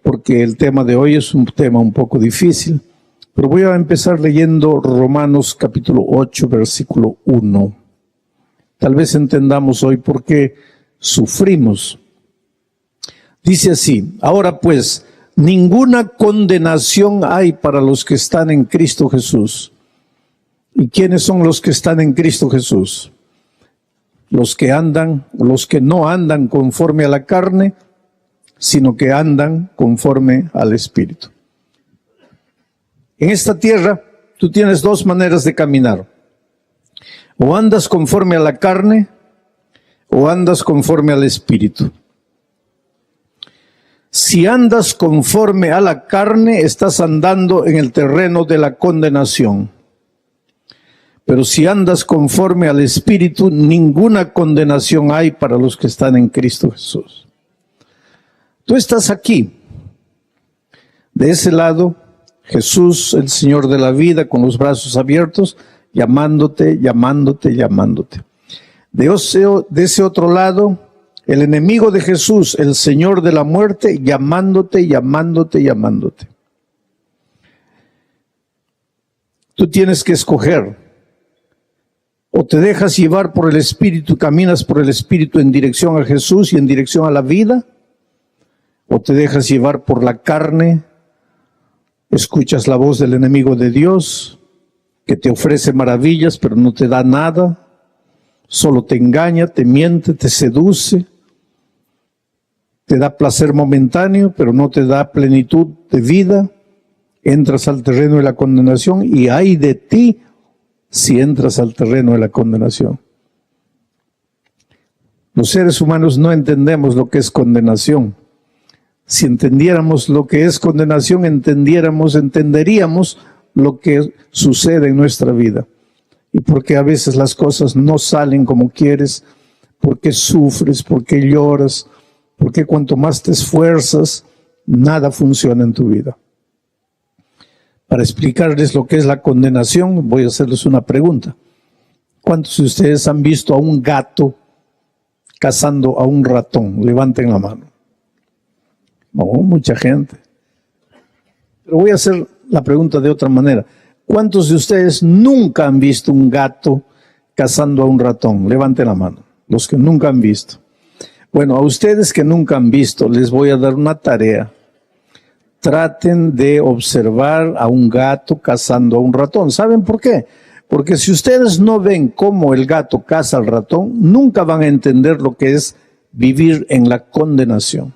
porque el tema de hoy es un tema un poco difícil, pero voy a empezar leyendo Romanos capítulo 8, versículo 1. Tal vez entendamos hoy por qué sufrimos. Dice así: ahora pues, ninguna condenación hay para los que están en Cristo Jesús. ¿Y quiénes son los que están en Cristo Jesús? Los que no andan conforme a la carne, sino que andan conforme al Espíritu. En esta tierra, tú tienes dos maneras de caminar. O andas conforme a la carne, o andas conforme al Espíritu. Si andas conforme a la carne, estás andando en el terreno de la condenación. Pero si andas conforme al Espíritu, ninguna condenación hay para los que están en Cristo Jesús. Tú estás aquí. De ese lado, Jesús, el Señor de la vida, con los brazos abiertos, llamándote, llamándote, llamándote. De ese otro lado, el enemigo de Jesús, el Señor de la muerte, llamándote, llamándote, llamándote. Tú tienes que escoger. O te dejas llevar por el Espíritu, caminas por el Espíritu en dirección a Jesús y en dirección a la vida, o te dejas llevar por la carne, escuchas la voz del enemigo de Dios, que te ofrece maravillas, pero no te da nada, solo te engaña, te miente, te seduce, te da placer momentáneo, pero no te da plenitud de vida, entras al terreno de la condenación y ay de ti si entras al terreno de la condenación. Los seres humanos no entendemos lo que es condenación. Si entendiéramos lo que es condenación, entenderíamos lo que sucede en nuestra vida. Y por qué a veces las cosas no salen como quieres, por qué sufres, por qué lloras, por qué cuanto más te esfuerzas, nada funciona en tu vida. Para explicarles lo que es la condenación, voy a hacerles una pregunta. ¿Cuántos de ustedes han visto a un gato cazando a un ratón? Levanten la mano. No, mucha gente. Pero voy a hacer la pregunta de otra manera. ¿Cuántos de ustedes nunca han visto un gato cazando a un ratón? Levanten la mano, los que nunca han visto. Bueno, a ustedes que nunca han visto, les voy a dar una tarea. Traten de observar a un gato cazando a un ratón. ¿Saben por qué? Porque si ustedes no ven cómo el gato caza al ratón, nunca van a entender lo que es vivir en la condenación.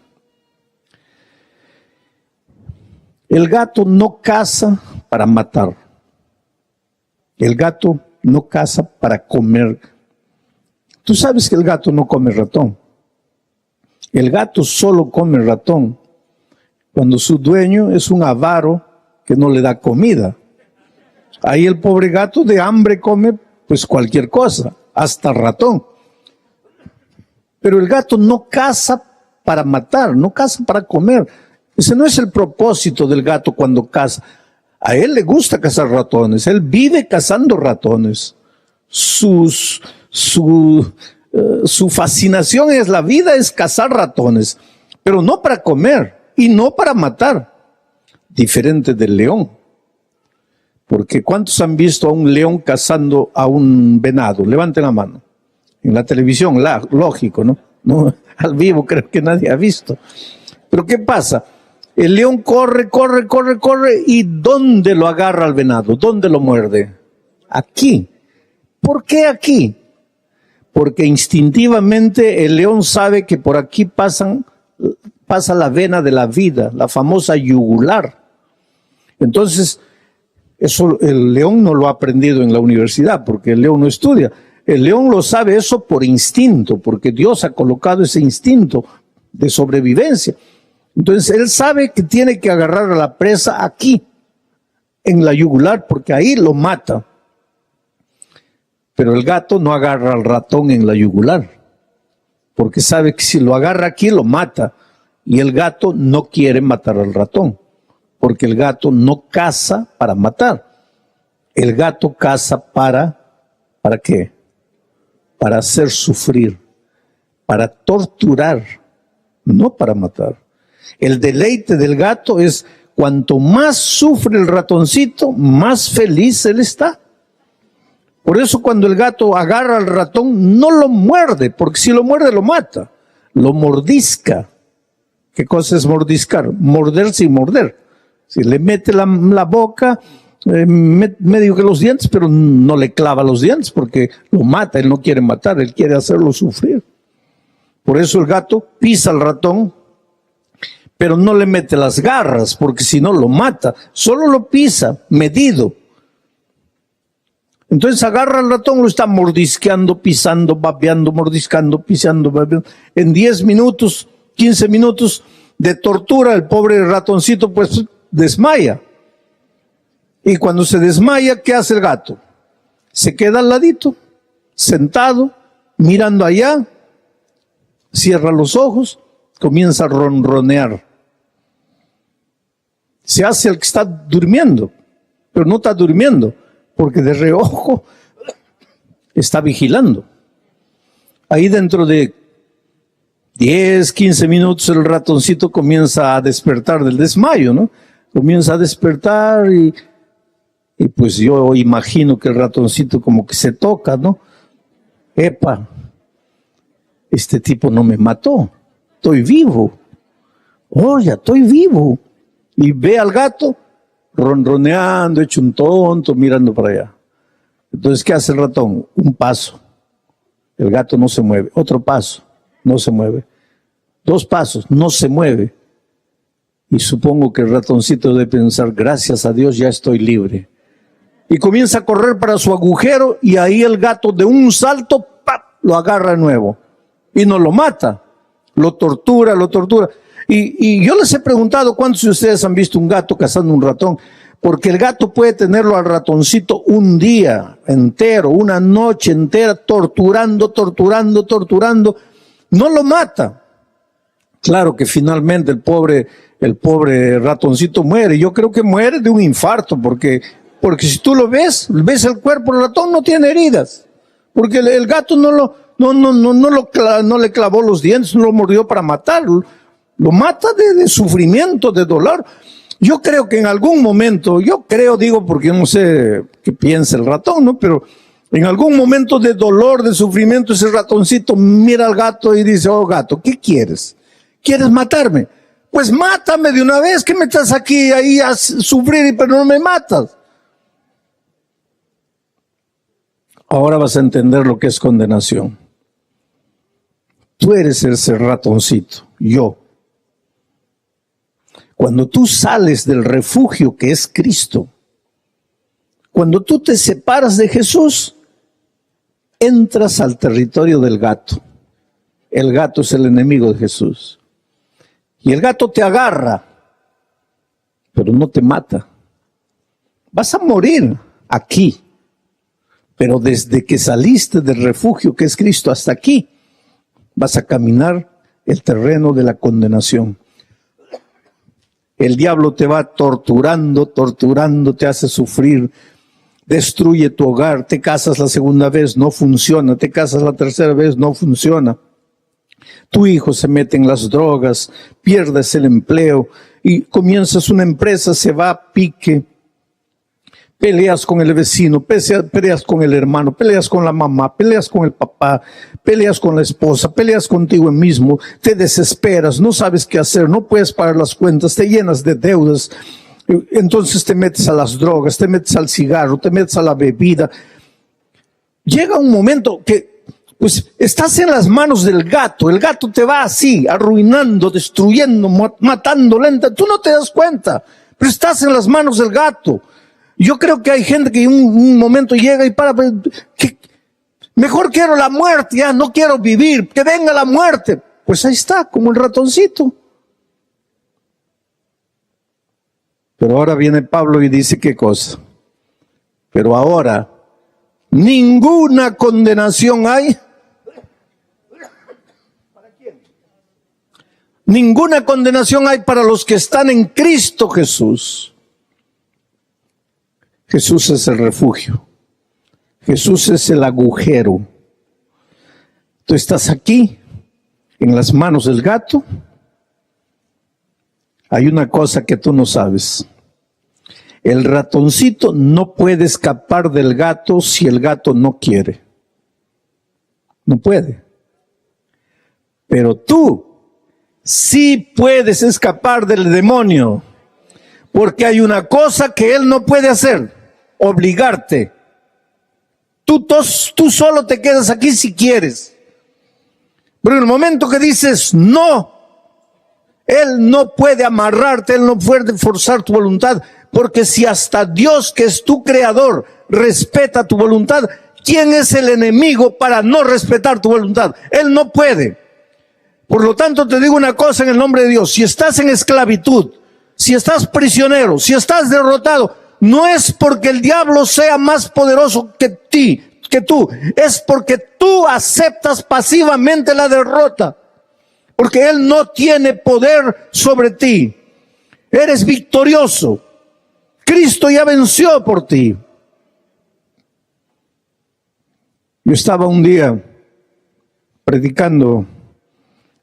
El gato no caza para matar. El gato no caza para comer. Tú sabes que el gato no come ratón. El gato solo come ratón cuando su dueño es un avaro que no le da comida. Ahí el pobre gato de hambre come pues cualquier cosa, hasta ratón. Pero el gato no caza para matar, no caza para comer. Ese no es el propósito del gato cuando caza. A él le gusta cazar ratones, él vive cazando ratones. Su fascinación es la vida, es cazar ratones, pero no para comer. Y no para matar, diferente del león. Porque ¿cuántos han visto a un león cazando a un venado? Levanten la mano. En la televisión, lógico, ¿no? No, al vivo creo que nadie ha visto. Pero ¿qué pasa? El león corre, ¿y dónde lo agarra al venado? ¿Dónde lo muerde? Aquí. ¿Por qué aquí? Porque instintivamente el león sabe que por aquí pasa la vena de la vida, la famosa yugular. Entonces, eso el león no lo ha aprendido en la universidad, porque el león no estudia. El león lo sabe eso por instinto, porque Dios ha colocado ese instinto de sobrevivencia. Entonces, él sabe que tiene que agarrar a la presa aquí, en la yugular, porque ahí lo mata. Pero el gato no agarra al ratón en la yugular, porque sabe que si lo agarra aquí, lo mata. Y el gato no quiere matar al ratón, porque el gato no caza para matar. El gato caza ¿para qué? Para hacer sufrir, para torturar, no para matar. El deleite del gato es cuanto más sufre el ratoncito, más feliz él está. Por eso cuando el gato agarra al ratón, no lo muerde, porque si lo muerde lo mata, lo mordisca. ¿Qué cosa es mordiscar? Morder sin morder. Si le mete la boca, medio que los dientes, pero no le clava los dientes porque lo mata, él no quiere matar, él quiere hacerlo sufrir. Por eso el gato pisa al ratón, pero no le mete las garras, porque si no lo mata, solo lo pisa, medido. Entonces agarra al ratón, lo está mordisqueando, pisando, babeando, mordiscando, pisando, babeando. En 10 minutos, 15 minutos de tortura, el pobre ratoncito pues desmaya. Y cuando se desmaya, ¿qué hace el gato? Se queda al ladito, sentado, mirando allá, cierra los ojos, comienza a ronronear. Se hace el que está durmiendo, pero no está durmiendo, porque de reojo está vigilando. Ahí dentro de 10, 15 minutos el ratoncito comienza a despertar del desmayo, ¿no? Comienza a despertar y pues yo imagino que el ratoncito como que se toca, ¿no? Epa, este tipo no me mató, estoy vivo. Oye, estoy vivo. Y ve al gato ronroneando, hecho un tonto, mirando para allá. Entonces, ¿qué hace el ratón? Un paso. El gato no se mueve. Otro paso. No se mueve. 2 pasos. No se mueve. Y supongo que el ratoncito debe pensar, gracias a Dios ya estoy libre. Y comienza a correr para su agujero y ahí el gato de un salto, ¡pap!, lo agarra de nuevo. Y no lo mata. Lo tortura, lo tortura. Y yo les he preguntado cuántos de ustedes han visto un gato cazando un ratón, porque el gato puede tenerlo al ratoncito un día entero, una noche entera, torturando, no lo mata. Claro que finalmente el pobre ratoncito muere. Yo creo que muere de un infarto, porque si tú lo ves el cuerpo del ratón, no tiene heridas, porque el gato no le clavó los dientes, no lo mordió para matarlo. Lo mata de sufrimiento, de dolor. Yo creo que en algún momento, digo porque yo no sé qué piensa el ratón, ¿no? Pero en algún momento de dolor, de sufrimiento, ese ratoncito mira al gato y dice, oh gato, ¿qué quieres? ¿Quieres matarme? Pues mátame de una vez, que me estás aquí ahí a sufrir, pero no me matas. Ahora vas a entender lo que es condenación. Tú eres ese ratoncito, yo. Cuando tú sales del refugio que es Cristo, cuando tú te separas de Jesús, entras al territorio del gato. El gato es el enemigo de Jesús. Y el gato te agarra, pero no te mata. Vas a morir aquí, pero desde que saliste del refugio que es Cristo hasta aquí, vas a caminar el terreno de la condenación. El diablo te va torturando, te hace sufrir, destruye tu hogar, te casas la segunda vez, no funciona, te casas la tercera vez, no funciona. Tu hijo se mete en las drogas, pierdes el empleo y comienzas una empresa, se va a pique. Peleas con el vecino, peleas con el hermano, peleas con la mamá, peleas con el papá, peleas con la esposa, peleas contigo mismo, te desesperas, no sabes qué hacer, no puedes pagar las cuentas, te llenas de deudas, entonces te metes a las drogas, te metes al cigarro, te metes a la bebida. Llega un momento que pues estás en las manos del gato, el gato te va así, arruinando, destruyendo, matando lenta, tú no te das cuenta, pero estás en las manos del gato. Yo creo que hay gente que en un momento llega y para, que mejor quiero la muerte, ya no quiero vivir, que venga la muerte. Pues ahí está, como el ratoncito. Pero ahora viene Pablo y dice, ¿qué cosa? Pero ahora, ninguna condenación hay. ¿Para quién? Ninguna condenación hay para los que están en Cristo Jesús. Jesús es el refugio. Jesús es el agujero. Tú estás aquí, en las manos del gato, Hay una cosa que tú no sabes. El ratoncito no puede escapar del gato si el gato no quiere. No puede. Pero tú sí puedes escapar del demonio, porque hay una cosa que él no puede hacer: obligarte. Tú solo te quedas aquí si quieres. Pero en el momento que dices no, él no puede amarrarte, él no puede forzar tu voluntad, porque si hasta Dios, que es tu creador, respeta tu voluntad, ¿quién es el enemigo para no respetar tu voluntad? Él no puede. Por lo tanto, te digo una cosa en el nombre de Dios: si estás en esclavitud, si estás prisionero, si estás derrotado, no es porque el diablo sea más poderoso que tú, es porque tú aceptas pasivamente la derrota, porque él no tiene poder sobre ti. Eres victorioso. Cristo ya venció por ti. Yo estaba un día predicando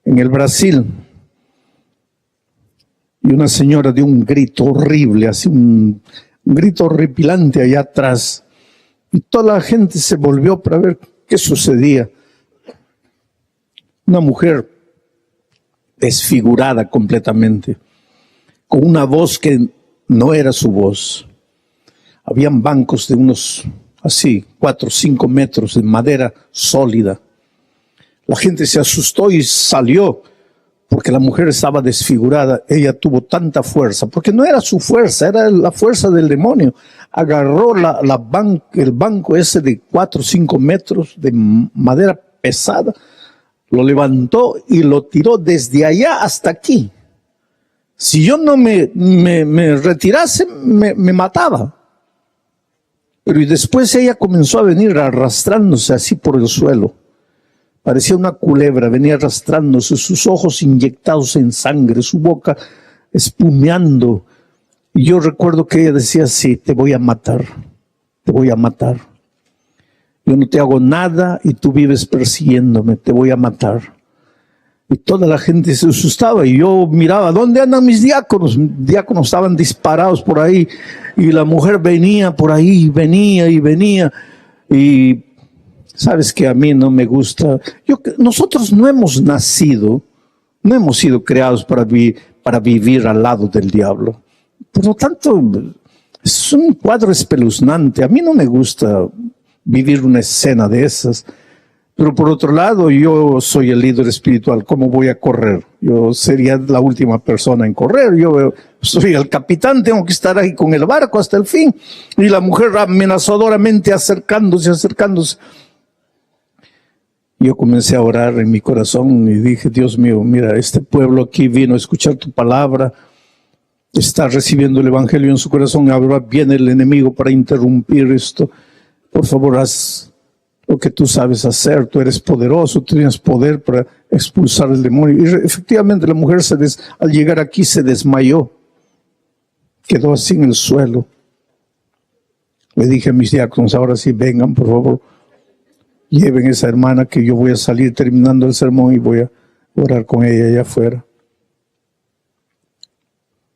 en el Brasil y una señora dio un grito horrible, así un grito horripilante allá atrás, y toda la gente se volvió para ver qué sucedía. Una mujer desfigurada completamente, con una voz que no era su voz. Habían bancos de unos así 4 o 5 metros de madera sólida. La gente se asustó y salió porque la mujer estaba desfigurada. Ella tuvo tanta fuerza, porque no era su fuerza, era la fuerza del demonio. Agarró el banco ese de 4 o 5 metros de madera pesada, lo levantó y lo tiró desde allá hasta aquí. Si yo no me retirase, me mataba. Pero y después ella comenzó a venir arrastrándose así por el suelo. Parecía una culebra, venía arrastrándose, sus ojos inyectados en sangre, su boca espumeando. Y yo recuerdo que ella decía: sí, te voy a matar, te voy a matar. Yo no te hago nada y tú vives persiguiéndome, te voy a matar. Y toda la gente se asustaba y yo miraba: ¿dónde andan mis diáconos? Mis diáconos estaban disparados por ahí y la mujer venía por ahí, venía y venía. Y sabes que a mí no me gusta. Nosotros no hemos sido creados para vivir al lado del diablo. Por lo tanto, es un cuadro espeluznante. A mí no me gusta vivir una escena de esas. Pero por otro lado, yo soy el líder espiritual. ¿Cómo voy a correr? Yo sería la última persona en correr. Yo soy el capitán, tengo que estar ahí con el barco hasta el fin. Y la mujer amenazadoramente acercándose. Yo comencé a orar en mi corazón y dije: Dios mío, mira, este pueblo aquí vino a escuchar tu palabra, está recibiendo el evangelio en su corazón, ahora viene el enemigo para interrumpir esto. Por favor, haz lo que tú sabes hacer, tú eres poderoso, tú tienes poder para expulsar el demonio. Y efectivamente la mujer al llegar aquí se desmayó, quedó así en el suelo. Le dije a mis diáconos: ahora sí, vengan, por favor, lleven a esa hermana, que yo voy a salir terminando el sermón y voy a orar con ella allá afuera.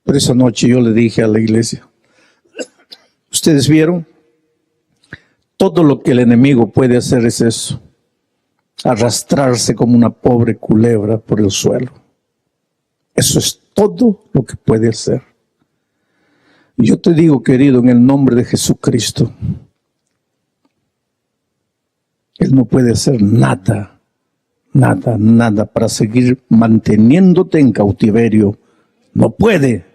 Pero esa noche yo le dije a la iglesia: ¿ustedes vieron? Todo lo que el enemigo puede hacer es eso: arrastrarse como una pobre culebra por el suelo. Eso es todo lo que puede hacer. Y yo te digo, querido, en el nombre de Jesucristo, Él no puede hacer nada para seguir manteniéndote en cautiverio. No puede.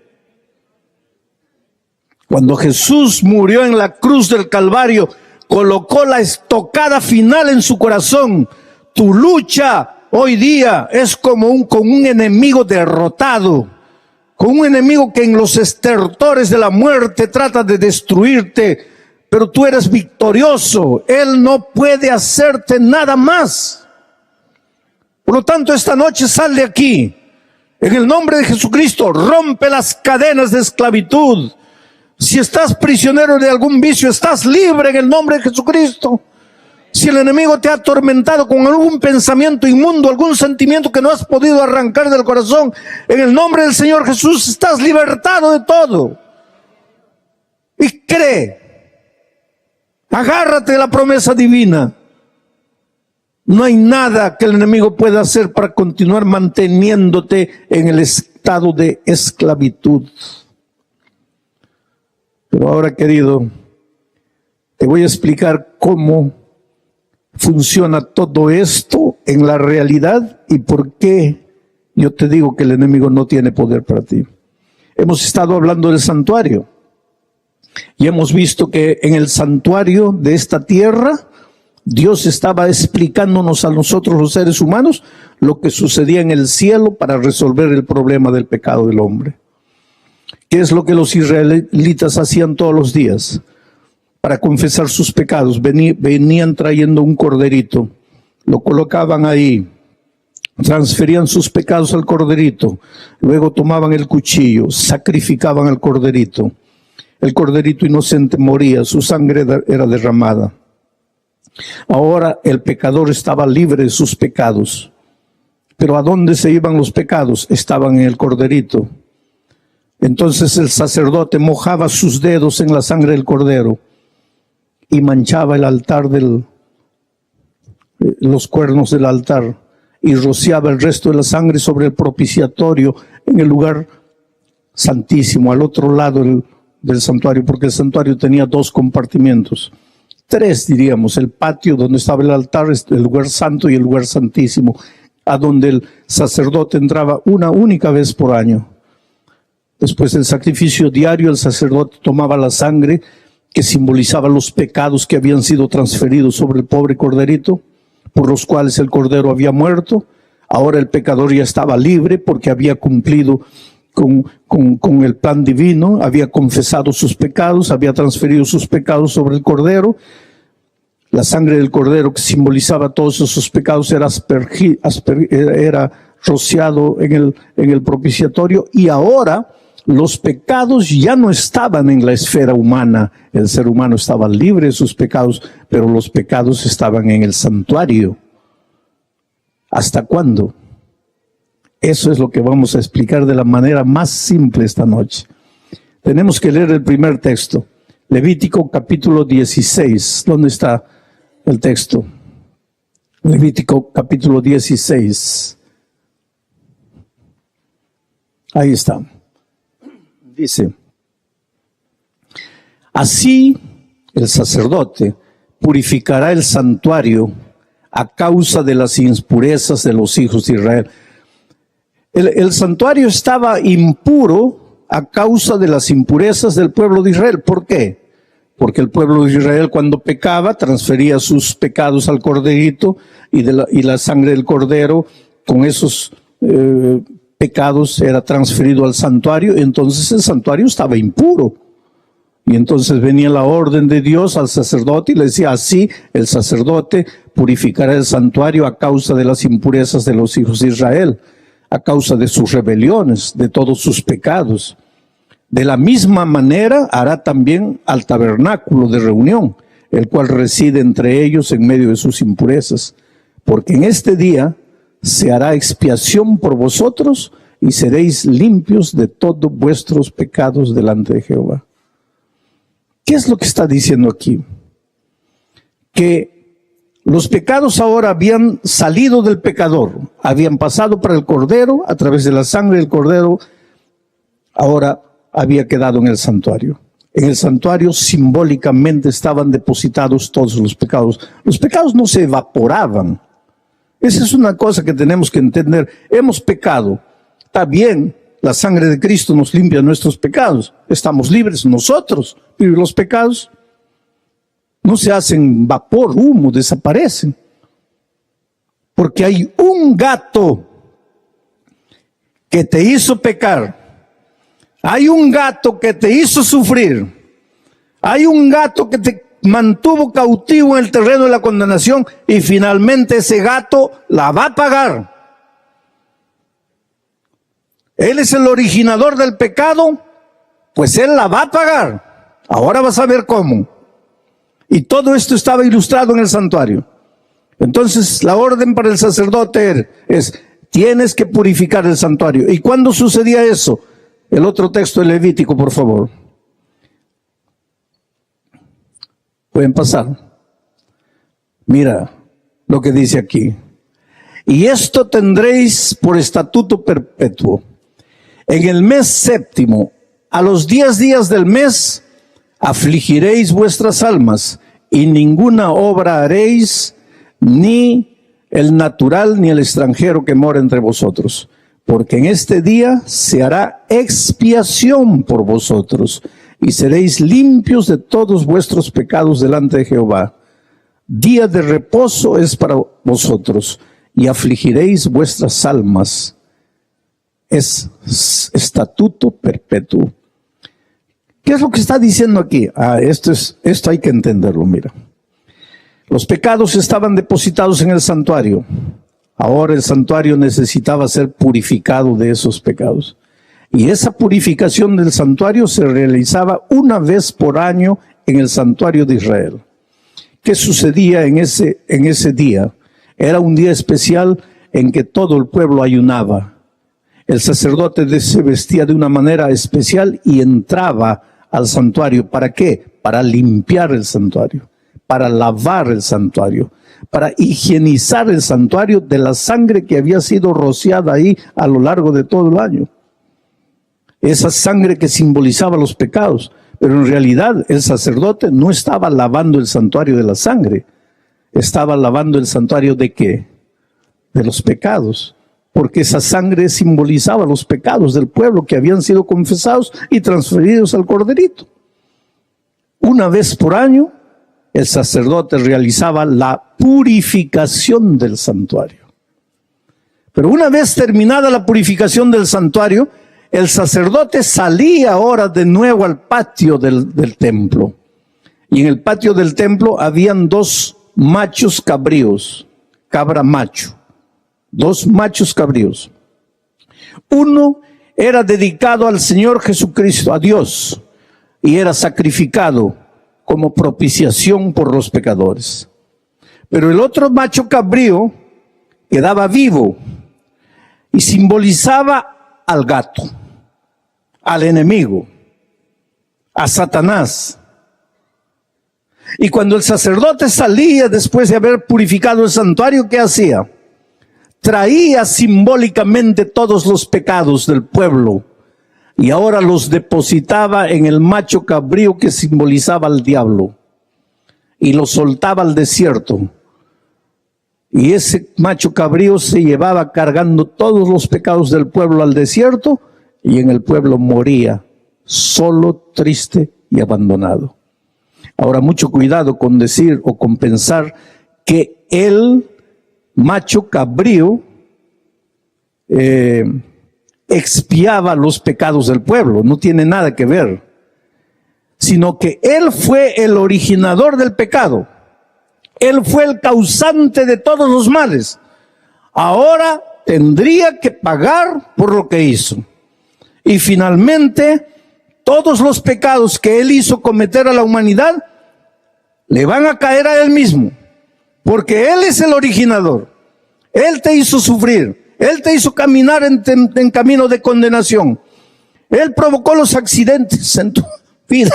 Cuando Jesús murió en la cruz del Calvario, colocó la estocada final en su corazón. Tu lucha hoy día es con un enemigo derrotado, con un enemigo que en los estertores de la muerte trata de destruirte, pero tú eres victorioso. Él no puede hacerte nada más. Por lo tanto, esta noche sal de aquí. En el nombre de Jesucristo, rompe las cadenas de esclavitud. Si estás prisionero de algún vicio, estás libre en el nombre de Jesucristo. Si el enemigo te ha atormentado con algún pensamiento inmundo, algún sentimiento que no has podido arrancar del corazón, en el nombre del Señor Jesús estás libertado de todo. Y cree. Agárrate de la promesa divina. No hay nada que el enemigo pueda hacer para continuar manteniéndote en el estado de esclavitud. Pero ahora, querido, te voy a explicar cómo funciona todo esto en la realidad y por qué yo te digo que el enemigo no tiene poder para ti. Hemos estado hablando del santuario y hemos visto que en el santuario de esta tierra Dios estaba explicándonos a nosotros los seres humanos lo que sucedía en el cielo para resolver el problema del pecado del hombre. ¿Qué es lo que los israelitas hacían todos los días? Para confesar sus pecados, venían trayendo un corderito, lo colocaban ahí, transferían sus pecados al corderito, luego tomaban el cuchillo, sacrificaban al corderito. El corderito inocente moría, su sangre era derramada. Ahora el pecador estaba libre de sus pecados. Pero ¿a dónde se iban los pecados? Estaban en el corderito. Entonces el sacerdote mojaba sus dedos en la sangre del cordero y manchaba el altar los cuernos del altar y rociaba el resto de la sangre sobre el propiciatorio en el lugar santísimo, al otro lado del santuario, porque el santuario tenía 2 compartimientos. 3 diríamos, el patio donde estaba el altar, el lugar santo y el lugar santísimo, a donde el sacerdote entraba una única vez por año. Después del sacrificio diario, el sacerdote tomaba la sangre que simbolizaba los pecados que habían sido transferidos sobre el pobre corderito, por los cuales el cordero había muerto. Ahora el pecador ya estaba libre porque había cumplido con el plan divino, había confesado sus pecados, había transferido sus pecados sobre el cordero. La sangre del cordero que simbolizaba todos esos pecados era rociado en el propiciatorio, y ahora los pecados ya no estaban en la esfera humana. El ser humano estaba libre de sus pecados, pero los pecados estaban en el santuario. ¿Hasta cuándo? Eso es lo que vamos a explicar de la manera más simple esta noche. Tenemos que leer el primer texto, Levítico capítulo 16. ¿Dónde está el texto? Levítico capítulo 16. Ahí está. Dice: así el sacerdote purificará el santuario a causa de las impurezas de los hijos de Israel. El santuario estaba impuro a causa de las impurezas del pueblo de Israel. ¿Por qué? Porque el pueblo de Israel, cuando pecaba, transfería sus pecados al corderito, y la sangre del cordero con esos pecados era transferido al santuario. Entonces el santuario estaba impuro. Y entonces venía la orden de Dios al sacerdote y le decía: así el sacerdote purificará el santuario a causa de las impurezas de los hijos de Israel, a causa de sus rebeliones, de todos sus pecados. De la misma manera hará también al tabernáculo de reunión, el cual reside entre ellos en medio de sus impurezas. Porque en este día se hará expiación por vosotros y seréis limpios de todos vuestros pecados delante de Jehová. ¿Qué es lo que está diciendo aquí? Que los pecados ahora habían salido del pecador, habían pasado para el cordero, a través de la sangre del cordero, ahora había quedado en el santuario. En el santuario simbólicamente estaban depositados todos los pecados. Los pecados no se evaporaban. Esa es una cosa que tenemos que entender. Hemos pecado. Está bien, la sangre de Cristo nos limpia nuestros pecados. Estamos libres nosotros, pero los pecados no se hacen vapor, humo, desaparecen. Porque hay un gato que te hizo pecar. Hay un gato que te hizo sufrir. Hay un gato que te mantuvo cautivo en el terreno de la condenación, y finalmente ese gato la va a pagar. Él es el originador del pecado, pues él la va a pagar. Ahora vas a ver cómo. Y todo esto estaba ilustrado en el santuario. Entonces, la orden para el sacerdote es, tienes que purificar el santuario. ¿Y cuándo sucedía eso? El otro texto de Levítico, por favor. Pueden pasar. Mira lo que dice aquí. Y esto tendréis por estatuto perpetuo. En el mes séptimo, a los 10 días del mes, afligiréis vuestras almas, y ninguna obra haréis, ni el natural ni el extranjero que mora entre vosotros. Porque en este día se hará expiación por vosotros, y seréis limpios de todos vuestros pecados delante de Jehová. Día de reposo es para vosotros, y afligiréis vuestras almas. Es estatuto perpetuo. ¿Qué es lo que está diciendo aquí? Esto hay que entenderlo, mira. Los pecados estaban depositados en el santuario. Ahora el santuario necesitaba ser purificado de esos pecados. Y esa purificación del santuario se realizaba una vez por año en el santuario de Israel. ¿Qué sucedía en ese día? Era un día especial en que todo el pueblo ayunaba. El sacerdote se vestía de una manera especial y entraba al santuario. ¿Para qué? Para limpiar el santuario, para lavar el santuario, para higienizar el santuario de la sangre que había sido rociada ahí a lo largo de todo el año. Esa sangre que simbolizaba los pecados. Pero en realidad el sacerdote no estaba lavando el santuario de la sangre. Estaba lavando el santuario ¿de qué? De los pecados. Porque esa sangre simbolizaba los pecados del pueblo que habían sido confesados y transferidos al corderito. Una vez por año, el sacerdote realizaba la purificación del santuario. Pero una vez terminada la purificación del santuario, el sacerdote salía ahora de nuevo al patio del templo. Y en el patio del templo habían 2 machos cabríos, cabra macho. 2 machos cabríos. Uno era dedicado al Señor Jesucristo, a Dios, y era sacrificado como propiciación por los pecadores. Pero el otro macho cabrío quedaba vivo y simbolizaba al gato, al enemigo, a Satanás. Y cuando el sacerdote salía después de haber purificado el santuario, ¿qué hacía? Traía simbólicamente todos los pecados del pueblo y ahora los depositaba en el macho cabrío que simbolizaba al diablo y lo soltaba al desierto. Y ese macho cabrío se llevaba cargando todos los pecados del pueblo al desierto y en el pueblo moría solo, triste y abandonado. Ahora, mucho cuidado con decir o con pensar que el macho cabrío expiaba los pecados del pueblo. No tiene nada que ver. Sino que él fue el originador del pecado. Él fue el causante de todos los males. Ahora tendría que pagar por lo que hizo. Y finalmente, todos los pecados que él hizo cometer a la humanidad le van a caer a él mismo. Porque él es el originador. Él te hizo sufrir. Él te hizo caminar en camino de condenación. Él provocó los accidentes en tu vida.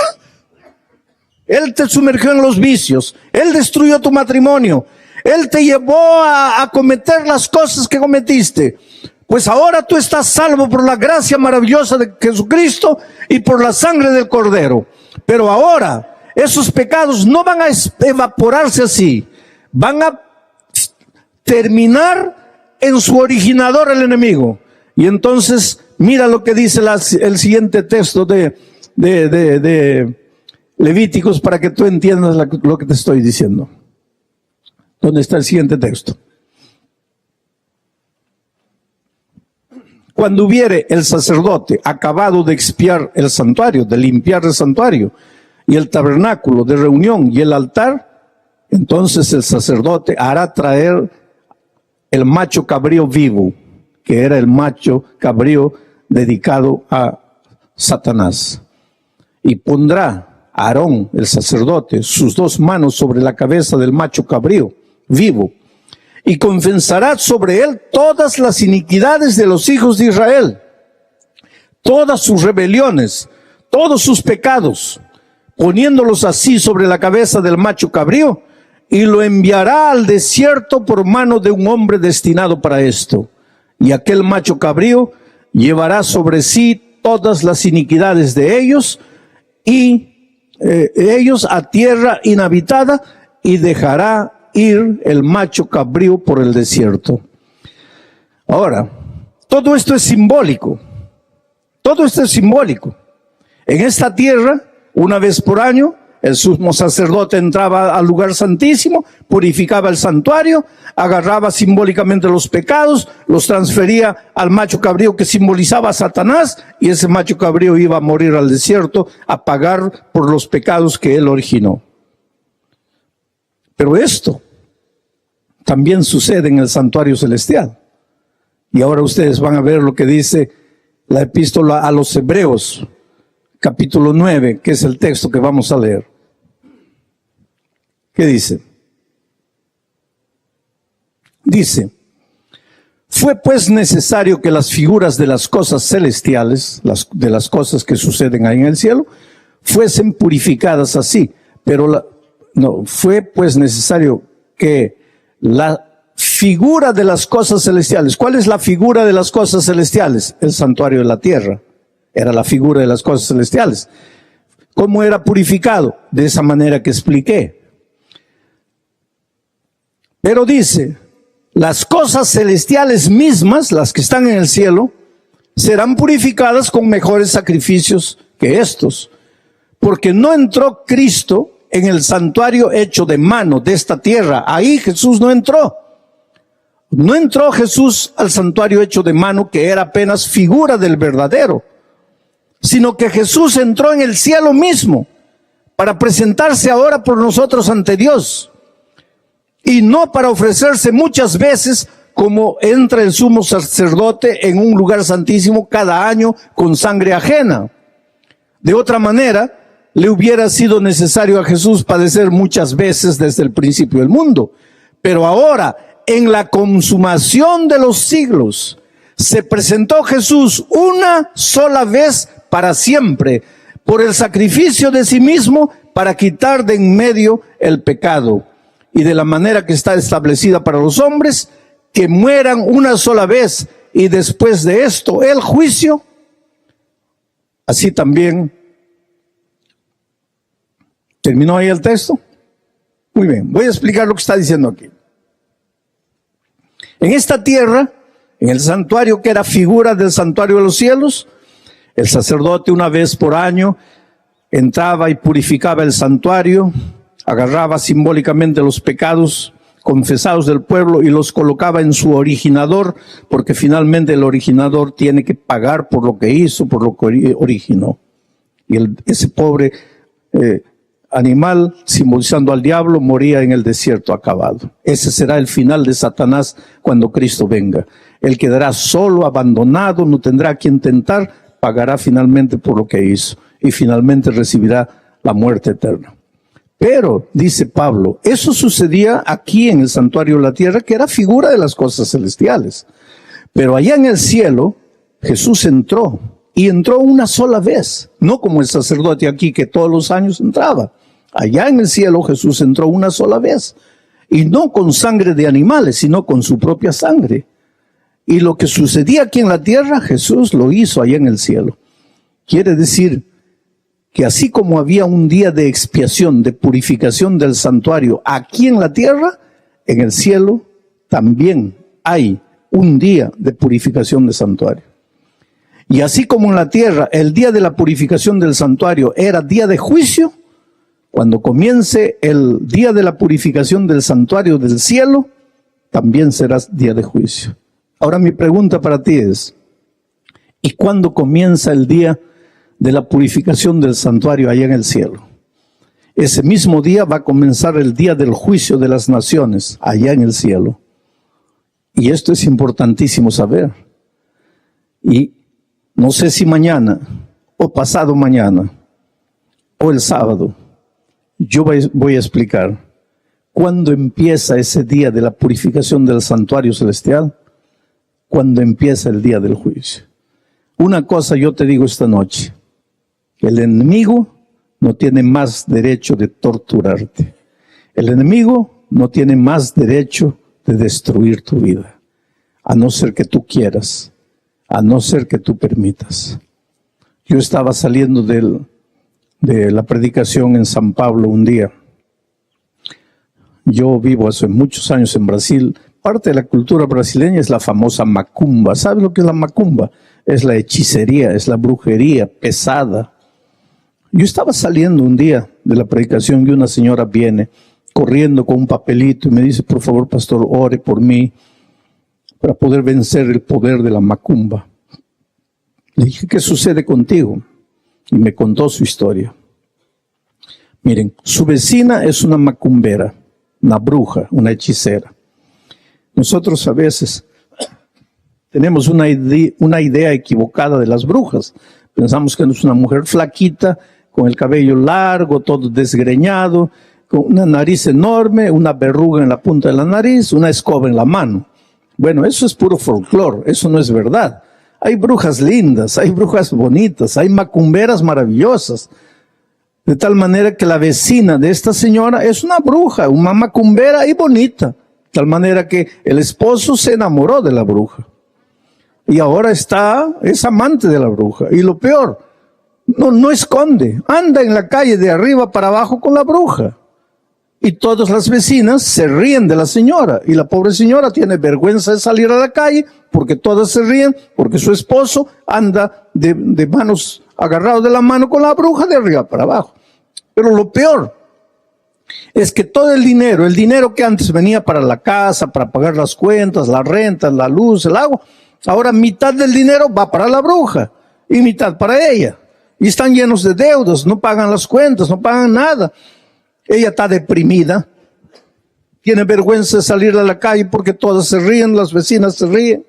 Él te sumergió en los vicios. Él destruyó tu matrimonio. Él te llevó a cometer las cosas que cometiste. Pues ahora tú estás salvo por la gracia maravillosa de Jesucristo y por la sangre del Cordero. Pero ahora esos pecados no van a evaporarse así. Van a terminar en su originador, el enemigo. Y entonces, mira lo que dice el siguiente texto de Levíticos para que tú entiendas lo que te estoy diciendo. ¿Dónde está el siguiente texto? Cuando hubiere el sacerdote acabado de expiar el santuario, de limpiar el santuario, y el tabernáculo de reunión y el altar, entonces el sacerdote hará traer el macho cabrío vivo, que era el macho cabrío dedicado a Satanás. Y pondrá Aarón, el sacerdote, sus 2 manos sobre la cabeza del macho cabrío vivo, y confesará sobre él todas las iniquidades de los hijos de Israel, todas sus rebeliones, todos sus pecados, poniéndolos así sobre la cabeza del macho cabrío, y lo enviará al desierto por mano de un hombre destinado para esto. Y aquel macho cabrío llevará sobre sí todas las iniquidades de ellos, y ellos a tierra inhabitada, y dejará ir el macho cabrío por el desierto. Ahora, todo esto es simbólico. Todo esto es simbólico. En esta tierra, una vez por año, el sumo sacerdote entraba al lugar santísimo, purificaba el santuario, agarraba simbólicamente los pecados, los transfería al macho cabrío que simbolizaba a Satanás, y ese macho cabrío iba a morir al desierto a pagar por los pecados que él originó. Pero esto también sucede en el santuario celestial. Y ahora ustedes van a ver lo que dice la epístola a los Hebreos, capítulo 9, que es el texto que vamos a leer. ¿Qué dice? Dice: fue pues necesario que las figuras de las cosas celestiales, de las cosas que suceden ahí en el cielo, fuesen purificadas así. Pero fue pues necesario que la figura de las cosas celestiales. ¿Cuál es la figura de las cosas celestiales? El santuario de la tierra. Era la figura de las cosas celestiales. ¿Cómo era purificado? De esa manera que expliqué. Pero dice, las cosas celestiales mismas, las que están en el cielo, serán purificadas con mejores sacrificios que estos. Porque no entró Cristo en el santuario hecho de mano de esta tierra. Ahí Jesús no entró. No entró Jesús al santuario hecho de mano, que era apenas figura del verdadero, sino que Jesús entró en el cielo mismo para presentarse ahora por nosotros ante Dios, y no para ofrecerse muchas veces como entra el sumo sacerdote en un lugar santísimo cada año con sangre ajena. De otra manera, le hubiera sido necesario a Jesús padecer muchas veces desde el principio del mundo. Pero ahora, en la consumación de los siglos, se presentó Jesús una sola vez para siempre, por el sacrificio de sí mismo, para quitar de en medio el pecado. Y de la manera que está establecida para los hombres, que mueran una sola vez, y después de esto el juicio, así también. ¿Terminó ahí el texto? Muy bien, voy a explicar lo que está diciendo aquí. En esta tierra, en el santuario que era figura del santuario de los cielos, el sacerdote una vez por año entraba y purificaba el santuario, agarraba simbólicamente los pecados confesados del pueblo y los colocaba en su originador, porque finalmente el originador tiene que pagar por lo que hizo, por lo que originó. Y ese pobre animal, simbolizando al diablo, moría en el desierto acabado. Ese será el final de Satanás cuando Cristo venga. Él quedará solo, abandonado, no tendrá a quien tentar, pagará finalmente por lo que hizo y finalmente recibirá la muerte eterna. Pero, dice Pablo, eso sucedía aquí en el santuario de la tierra, que era figura de las cosas celestiales. Pero allá en el cielo, Jesús entró, y entró una sola vez, no como el sacerdote aquí que todos los años entraba. Allá en el cielo Jesús entró una sola vez, y no con sangre de animales, sino con su propia sangre. Y lo que sucedía aquí en la tierra, Jesús lo hizo allá en el cielo. Quiere decir que así como había un día de expiación, de purificación del santuario aquí en la tierra, en el cielo también hay un día de purificación del santuario. Y así como en la tierra el día de la purificación del santuario era día de juicio, cuando comience el día de la purificación del santuario del cielo, también será día de juicio. Ahora mi pregunta para ti es, ¿y cuándo comienza el día de la purificación del santuario allá en el cielo? Ese mismo día va a comenzar el día del juicio de las naciones allá en el cielo. Y esto es importantísimo saber. Y no sé si mañana o pasado mañana o el sábado. Yo voy a explicar cuándo empieza ese día de la purificación del santuario celestial, cuando empieza el día del juicio. Una cosa yo te digo esta noche: el enemigo no tiene más derecho de torturarte. El enemigo no tiene más derecho de destruir tu vida, a no ser que tú quieras, a no ser que tú permitas. Yo estaba saliendo de la predicación en San Pablo un día. Yo vivo hace muchos años en Brasil. Parte de la cultura brasileña es la famosa macumba. ¿Sabes lo que es la macumba? Es la hechicería, es la brujería pesada. Yo estaba saliendo un día de la predicación y una señora viene corriendo con un papelito y me dice: por favor, pastor, ore por mí para poder vencer el poder de la macumba. Le dije: ¿qué sucede contigo? Y me contó su historia. Miren, su vecina es una macumbera, una bruja, una hechicera. Nosotros a veces tenemos una idea equivocada de las brujas. Pensamos que es una mujer flaquita, con el cabello largo, todo desgreñado, con una nariz enorme, una verruga en la punta de la nariz, una escoba en la mano. Bueno, eso es puro folclore, eso no es verdad. Hay brujas lindas, hay brujas bonitas, hay macumberas maravillosas. De tal manera que la vecina de esta señora es una bruja, una macumbera y bonita. De tal manera que el esposo se enamoró de la bruja. Y ahora es amante de la bruja. Y lo peor, no esconde, anda en la calle de arriba para abajo con la bruja. Y todas las vecinas se ríen de la señora. Y la pobre señora tiene vergüenza de salir a la calle porque todas se ríen, porque su esposo anda de manos, agarrado de la mano con la bruja de arriba para abajo. Pero lo peor es que todo el dinero que antes venía para la casa, para pagar las cuentas, la renta, la luz, el agua, ahora mitad del dinero va para la bruja y mitad para ella. Y están llenos de deudas, no pagan las cuentas, no pagan nada. Ella está deprimida, tiene vergüenza de salir a la calle porque todas se ríen, las vecinas se ríen.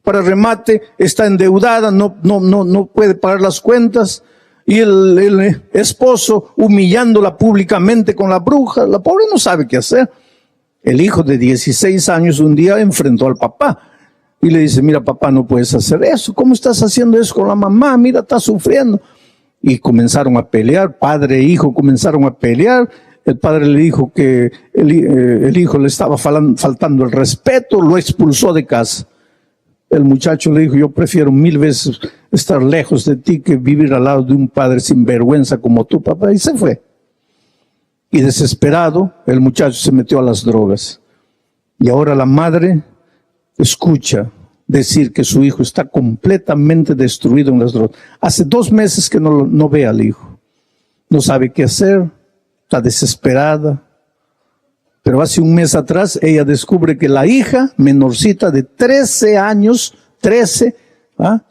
Para remate, está endeudada, no puede pagar las cuentas. Y el esposo humillándola públicamente con la bruja. La pobre no sabe qué hacer. El hijo de 16 años un día enfrentó al papá y le dice: mira, papá, no puedes hacer eso. ¿Cómo estás haciendo eso con la mamá? Mira, está sufriendo. Y comenzaron a pelear, padre e hijo comenzaron a pelear. El padre le dijo que el hijo le estaba faltando el respeto, lo expulsó de casa. El muchacho le dijo: yo prefiero 1000 veces estar lejos de ti que vivir al lado de un padre sin vergüenza como tú, papá. Y se fue. Y desesperado, el muchacho se metió a las drogas. Y ahora la madre escucha decir que su hijo está completamente destruido en las drogas. Hace 2 meses que no ve al hijo. No sabe qué hacer, está desesperada. Pero hace 1 mes atrás ella descubre que la hija menorcita de 13 años,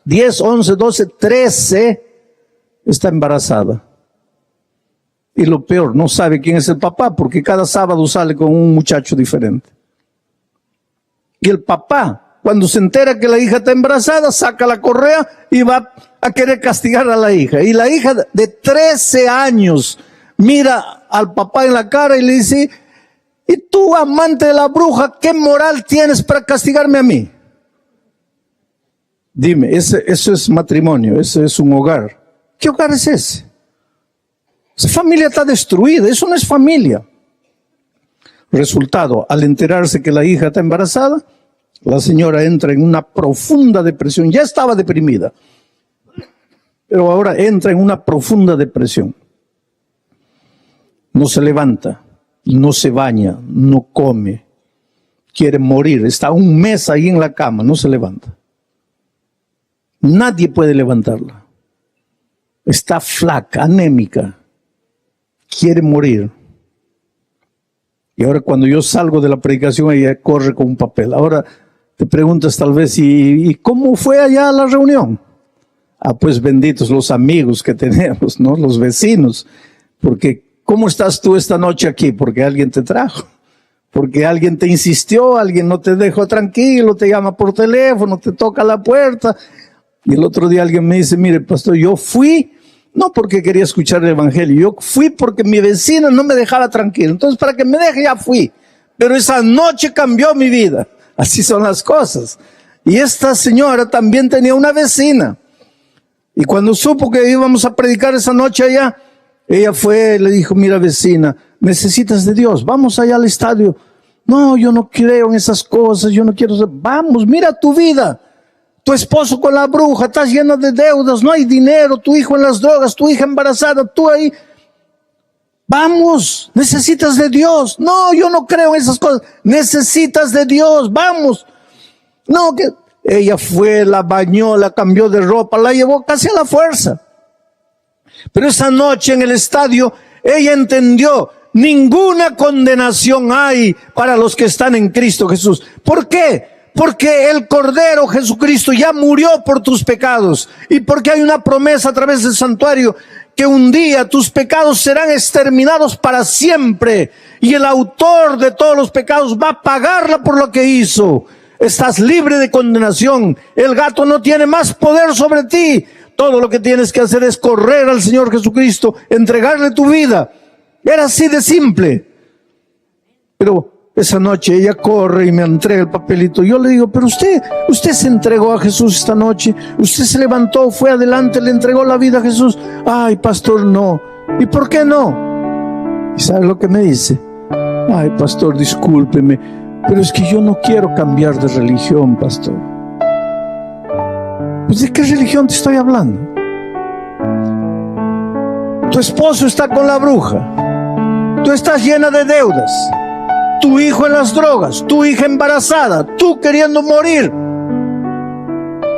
10, 11, 12, 13, está embarazada. Y lo peor, no sabe quién es el papá porque cada sábado sale con un muchacho diferente. Y el papá, cuando se entera que la hija está embarazada, saca la correa y va a querer castigar a la hija. Y la hija de 13 años mira al papá en la cara y le dice: ¿y tú, amante de la bruja, qué moral tienes para castigarme a mí? Dime, eso es matrimonio, eso es un hogar. ¿Qué hogar es ese? Esa familia está destruida, eso no es familia. Resultado, al enterarse que la hija está embarazada, la señora entra en una profunda depresión. Ya estaba deprimida, pero ahora entra en una profunda depresión. No se levanta, no se baña, no come, quiere morir. Está 1 mes ahí en la cama, no se levanta. Nadie puede levantarla. Está flaca, anémica, quiere morir. Y ahora cuando yo salgo de la predicación, ella corre con un papel. Ahora te preguntas tal vez: ¿y cómo fue allá la reunión? Pues benditos los amigos que tenemos, ¿no? Los vecinos. Porque ¿cómo estás tú esta noche aquí? Porque alguien te trajo. Porque alguien te insistió, alguien no te dejó tranquilo, te llama por teléfono, te toca la puerta. Y el otro día alguien me dice: mire, pastor, yo fui No porque quería escuchar el evangelio, yo fui porque mi vecina no me dejaba tranquilo. Entonces, para que me deje, ya fui. Pero esa noche cambió mi vida. Así son las cosas. Y esta señora también tenía una vecina. Y cuando supo que íbamos a predicar esa noche allá, ella fue, le dijo, mira vecina, necesitas de Dios, vamos allá al estadio. No, yo no creo en esas cosas, yo no quiero, vamos, mira tu vida. Tu esposo con la bruja, estás llena de deudas, no hay dinero, tu hijo en las drogas, tu hija embarazada, tú ahí. Vamos, necesitas de Dios. No, yo no creo en esas cosas. Necesitas de Dios, vamos. No, que ella fue, la bañó, la cambió de ropa, la llevó casi a la fuerza. Pero esa noche en el estadio, ella entendió, ninguna condenación hay para los que están en Cristo Jesús. ¿Por qué? Porque el Cordero Jesucristo ya murió por tus pecados. Y porque hay una promesa a través del santuario, que un día tus pecados serán exterminados para siempre. Y el autor de todos los pecados va a pagarla por lo que hizo. Estás libre de condenación. El gato no tiene más poder sobre ti. Todo lo que tienes que hacer es correr al Señor Jesucristo, entregarle tu vida. Era así de simple. Pero esa noche ella corre y me entrega el papelito. Yo le digo, pero usted se entregó a Jesús esta noche. Usted se levantó, fue adelante, le entregó la vida a Jesús. Ay, pastor, no. ¿Y por qué no? ¿Y sabe lo que me dice? Ay, pastor, discúlpeme, pero es que yo no quiero cambiar de religión, pastor. Pues, ¿de qué religión te estoy hablando? Tu esposo está con la bruja. Tú estás llena de deudas. Tu hijo en las drogas. Tu hija embarazada. Tú queriendo morir.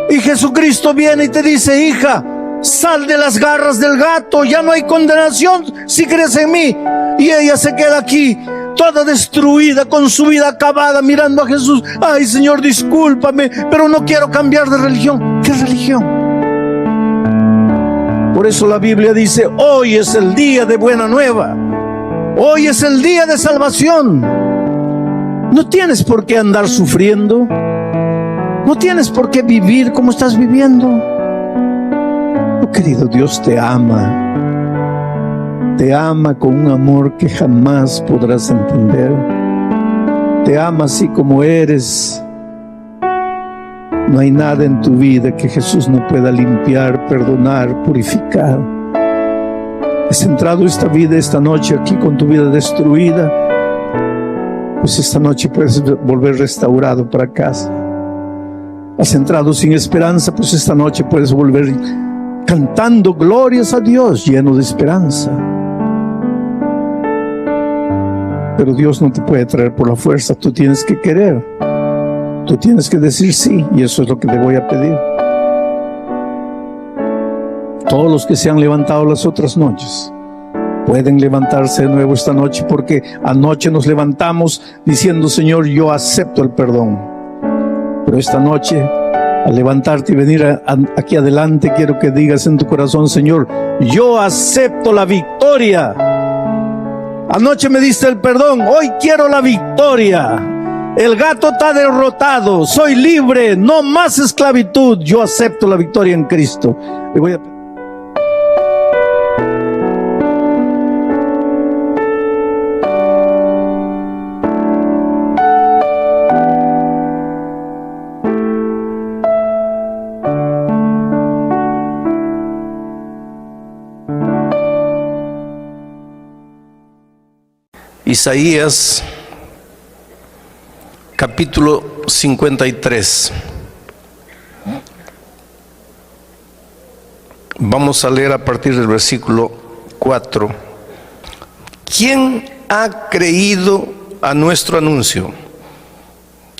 Y Jesucristo viene y te dice, hija, sal de las garras del gato. Ya no hay condenación si crees en mí. Y ella se queda aquí, toda destruida, con su vida acabada, mirando a Jesús. Ay, Señor, discúlpame, pero no quiero cambiar de religión. ¿Qué religión? Por eso la Biblia dice, hoy es el día de buena nueva. Hoy es el día de salvación. No tienes por qué andar sufriendo. No tienes por qué vivir como estás viviendo. Oh, querido, Dios te ama. Te ama con un amor que jamás podrás entender. Te ama así como eres. No hay nada en tu vida que Jesús no pueda limpiar, perdonar, purificar. Has entrado esta vida, esta noche aquí con tu vida destruida. Pues esta noche puedes volver restaurado para casa. Has entrado sin esperanza, pues esta noche puedes volver cantando glorias a Dios, lleno de esperanza. Pero Dios no te puede traer por la fuerza, tú tienes que querer. Tú tienes que decir sí, y eso es lo que te voy a pedir. Todos los que se han levantado las otras noches pueden levantarse de nuevo esta noche, porque anoche nos levantamos diciendo, Señor, yo acepto el perdón. Pero esta noche, al levantarte y venir aquí adelante, quiero que digas en tu corazón, Señor, yo acepto la victoria. Anoche me diste el perdón, hoy quiero la victoria. El gato está derrotado, soy libre, no más esclavitud. Yo acepto la victoria en Cristo. Le voy a... Isaías capítulo 53. Vamos a leer a partir del versículo 4. ¿Quién ha creído a nuestro anuncio?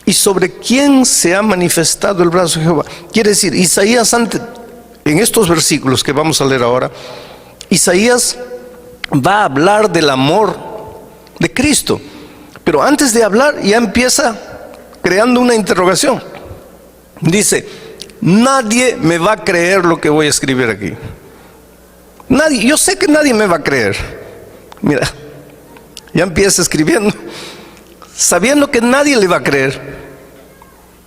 ¿Y sobre quién se ha manifestado el brazo de Jehová? Quiere decir, Isaías, en estos versículos que vamos a leer ahora, Isaías va a hablar del amor de Cristo, pero antes de hablar ya empieza creando una interrogación. Dice, nadie me va a creer lo que voy a escribir aquí. Nadie, yo sé que nadie me va a creer. Mira, ya empieza escribiendo sabiendo que nadie le va a creer,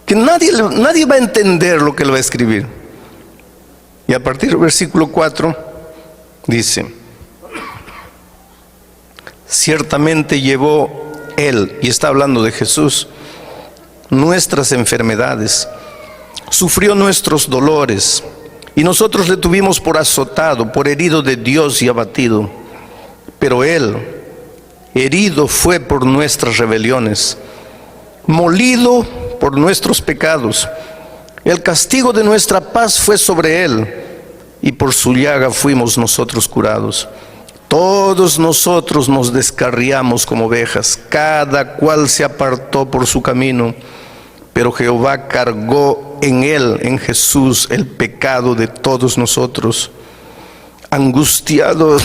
que nadie va a entender lo que le va a escribir. Y a partir del versículo 4 dice: ciertamente llevó Él, y está hablando de Jesús, nuestras enfermedades, sufrió nuestros dolores, y nosotros le tuvimos por azotado, por herido de Dios y abatido. Pero Él, herido fue por nuestras rebeliones, molido por nuestros pecados. El castigo de nuestra paz fue sobre Él, y por su llaga fuimos nosotros curados. Todos nosotros nos descarriamos como ovejas, cada cual se apartó por su camino, pero Jehová cargó en Él, en Jesús, el pecado de todos nosotros. Angustiado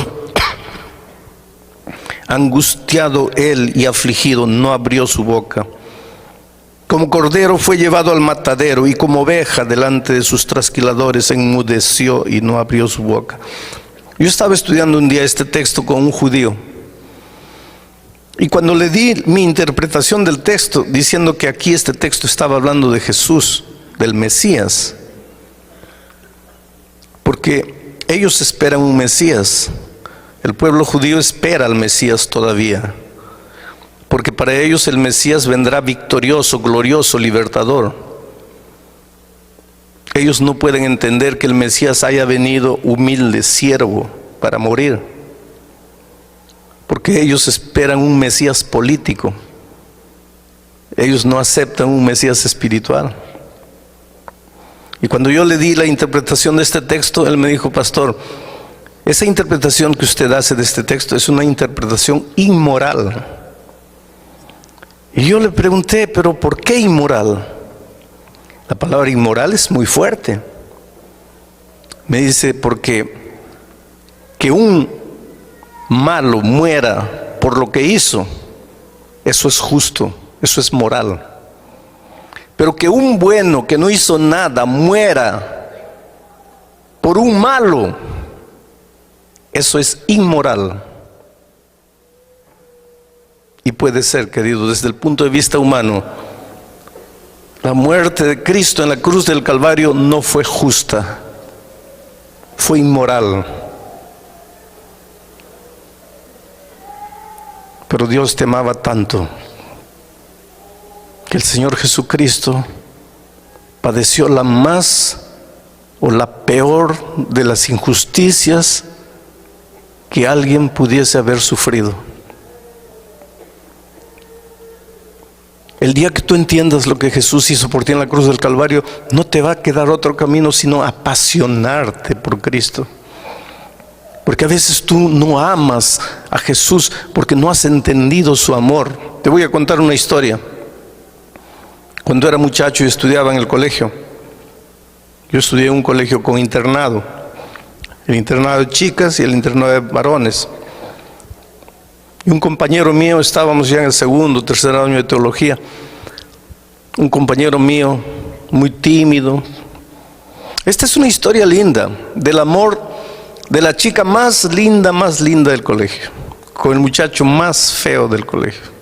Él y afligido, no abrió su boca. Como cordero fue llevado al matadero, y como oveja delante de sus trasquiladores enmudeció y no abrió su boca. Yo estaba estudiando un día este texto con un judío, y cuando le di mi interpretación del texto, diciendo que aquí este texto estaba hablando de Jesús, del Mesías, porque ellos esperan un Mesías. El pueblo judío espera al Mesías todavía, porque para ellos el Mesías vendrá victorioso, glorioso, libertador. Ellos no pueden entender que el Mesías haya venido humilde, siervo, para morir, porque ellos esperan un Mesías político. Ellos no aceptan un Mesías espiritual. Y cuando yo le di la interpretación de este texto, él me dijo: pastor, esa interpretación que usted hace de este texto es una interpretación inmoral. Y yo le pregunté: pero ¿por qué inmoral? La palabra inmoral es muy fuerte. Me dice: porque que un malo muera por lo que hizo, eso es justo, eso es moral. Pero que un bueno que no hizo nada muera por un malo, eso es inmoral. Y puede ser, querido, desde el punto de vista humano, la muerte de Cristo en la cruz del Calvario no fue justa, fue inmoral. Pero Dios te amaba tanto que el Señor Jesucristo padeció la más o la peor de las injusticias que alguien pudiese haber sufrido. El día que tú entiendas lo que Jesús hizo por ti en la cruz del Calvario, no te va a quedar otro camino sino apasionarte por Cristo. Porque a veces tú no amas a Jesús porque no has entendido su amor. Te voy a contar una historia. Cuando era muchacho y estudiaba en el colegio, yo estudié en un colegio con internado, el internado de chicas y el internado de varones. Y un compañero mío, estábamos ya en el segundo, tercer año de teología, un compañero mío muy tímido. Esta es una historia linda del amor de la chica más linda del colegio, con el muchacho más feo del colegio.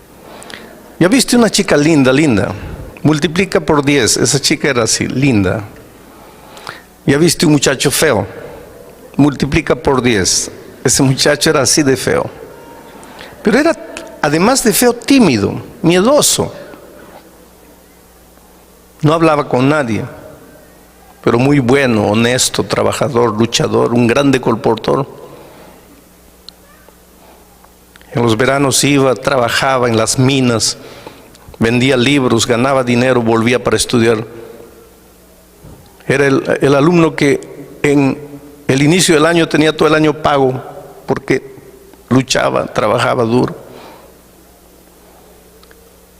¿Ya viste una chica linda? Multiplica por 10, esa chica era así, linda. ¿Ya viste un muchacho feo? Multiplica por 10, ese muchacho era así de feo. Pero era, además de feo, tímido, miedoso. No hablaba con nadie, pero muy bueno, honesto, trabajador, luchador, un grande colportor. En los veranos iba, trabajaba en las minas, vendía libros, ganaba dinero, volvía para estudiar. Era el alumno que en el inicio del año tenía todo el año pago, porque luchaba, trabajaba duro.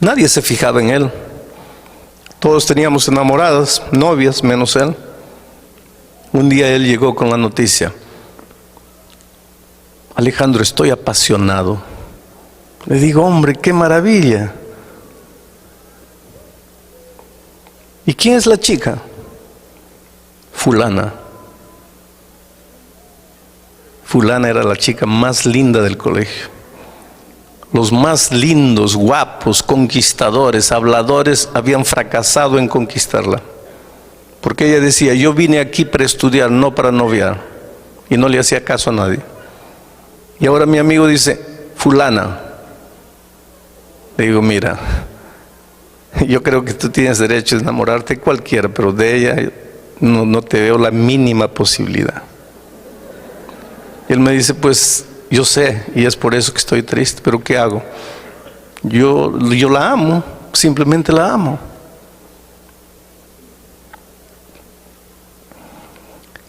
Nadie se fijaba en él. Todos teníamos enamoradas, novias, menos él. Un día él llegó con la noticia: Alejandro, estoy apasionado. Le digo: hombre, qué maravilla. ¿Y quién es la chica? Fulana. Fulana era la chica más linda del colegio. Los más lindos, guapos, conquistadores, habladores habían fracasado en conquistarla. Porque ella decía: yo vine aquí para estudiar, no para noviar. Y no le hacía caso a nadie. Y ahora mi amigo dice, fulana. Le digo, mira, yo creo que tú tienes derecho a enamorarte de cualquiera, pero de ella no te veo la mínima posibilidad. Y él me dice, pues yo sé, y es por eso que estoy triste, pero ¿qué hago? Yo la amo, simplemente la amo.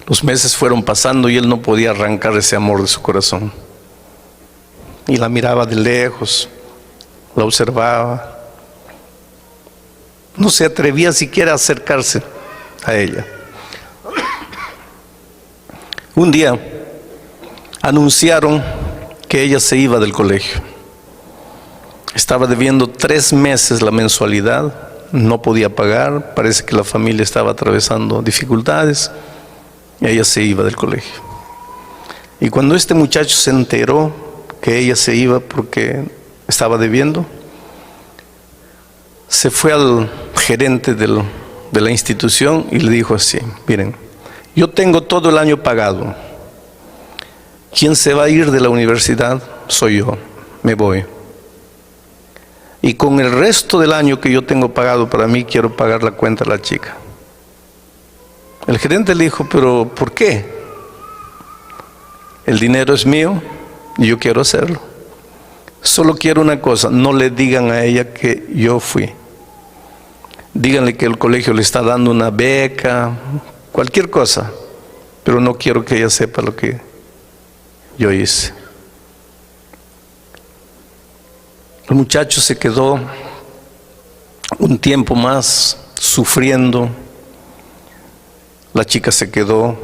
Los meses fueron pasando y él no podía arrancar ese amor de su corazón. Y la miraba de lejos, la observaba. No se atrevía siquiera a acercarse a ella. Un día anunciaron que ella se iba del colegio. Estaba debiendo 3 meses la mensualidad, no podía pagar, parece que la familia estaba atravesando dificultades, y ella se iba del colegio. Y cuando este muchacho se enteró que ella se iba porque estaba debiendo, se fue al gerente de la institución y le dijo así, miren, yo tengo todo el año pagado, quien se va a ir de la universidad soy yo, me voy. Y con el resto del año que yo tengo pagado para mí, quiero pagar la cuenta a la chica. El gerente le dijo, pero ¿por qué? El dinero es mío y yo quiero hacerlo. Solo quiero una cosa, no le digan a ella que yo fui. Díganle que el colegio le está dando una beca, cualquier cosa, pero no quiero que ella sepa lo que yo hice. El muchacho se quedó un tiempo más sufriendo. La chica se quedó.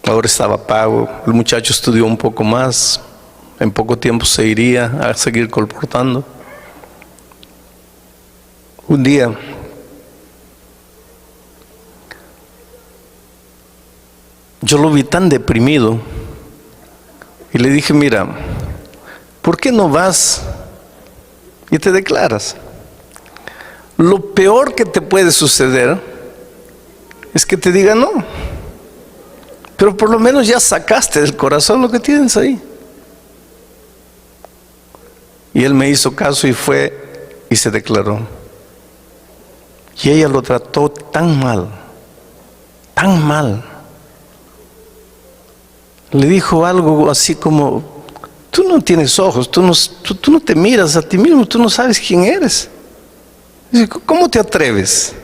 Ahora estaba pago. El muchacho estudió un poco más. En poco tiempo se iría a seguir colportando. Un día yo lo vi tan deprimido y le dije, mira, ¿por qué no vas y te declaras? Lo peor que te puede suceder es que te digan no, pero por lo menos ya sacaste del corazón lo que tienes ahí. Y él me hizo caso y fue y se declaró. Y ella lo trató tan mal, tan mal. Le dijo algo así como, tú no tienes ojos, tú no te miras a ti mismo, tú no sabes quién eres. Dice, ¿cómo te atreves?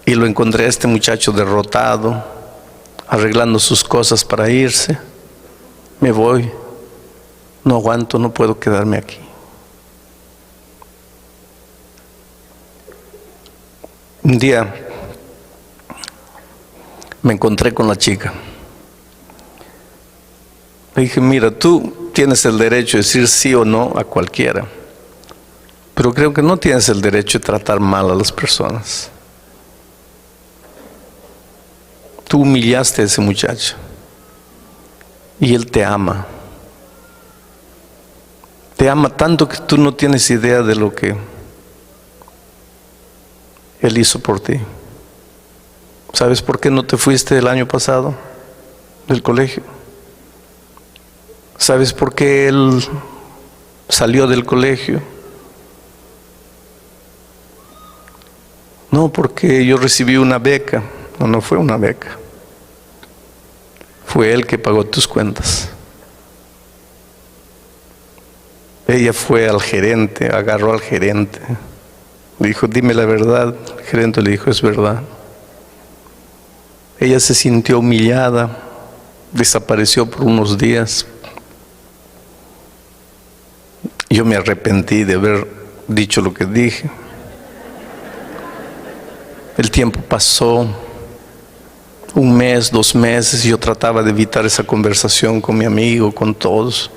Y lo encontré a este muchacho derrotado, arreglando sus cosas para irse. Me voy, no aguanto, no puedo quedarme aquí. Un día me encontré con la chica. Le dije, mira, tú tienes el derecho de decir sí o no a cualquiera, pero creo que no tienes el derecho de tratar mal a las personas. Tú humillaste a ese muchacho y él te ama. Te ama tanto que tú no tienes idea de lo que él hizo por ti. ¿Sabes por qué no te fuiste el año pasado del colegio? ¿Sabes por qué él salió del colegio? No, porque yo recibí una beca. No fue una beca. Fue él que pagó tus cuentas. Ella fue al gerente, agarró al gerente. Le dijo, dime la verdad. El gerente le dijo, es verdad. Ella se sintió humillada, desapareció por unos días. Yo me arrepentí de haber dicho lo que dije. El tiempo pasó, 1 mes, 2 meses, y yo trataba de evitar esa conversación con mi amigo, con todos.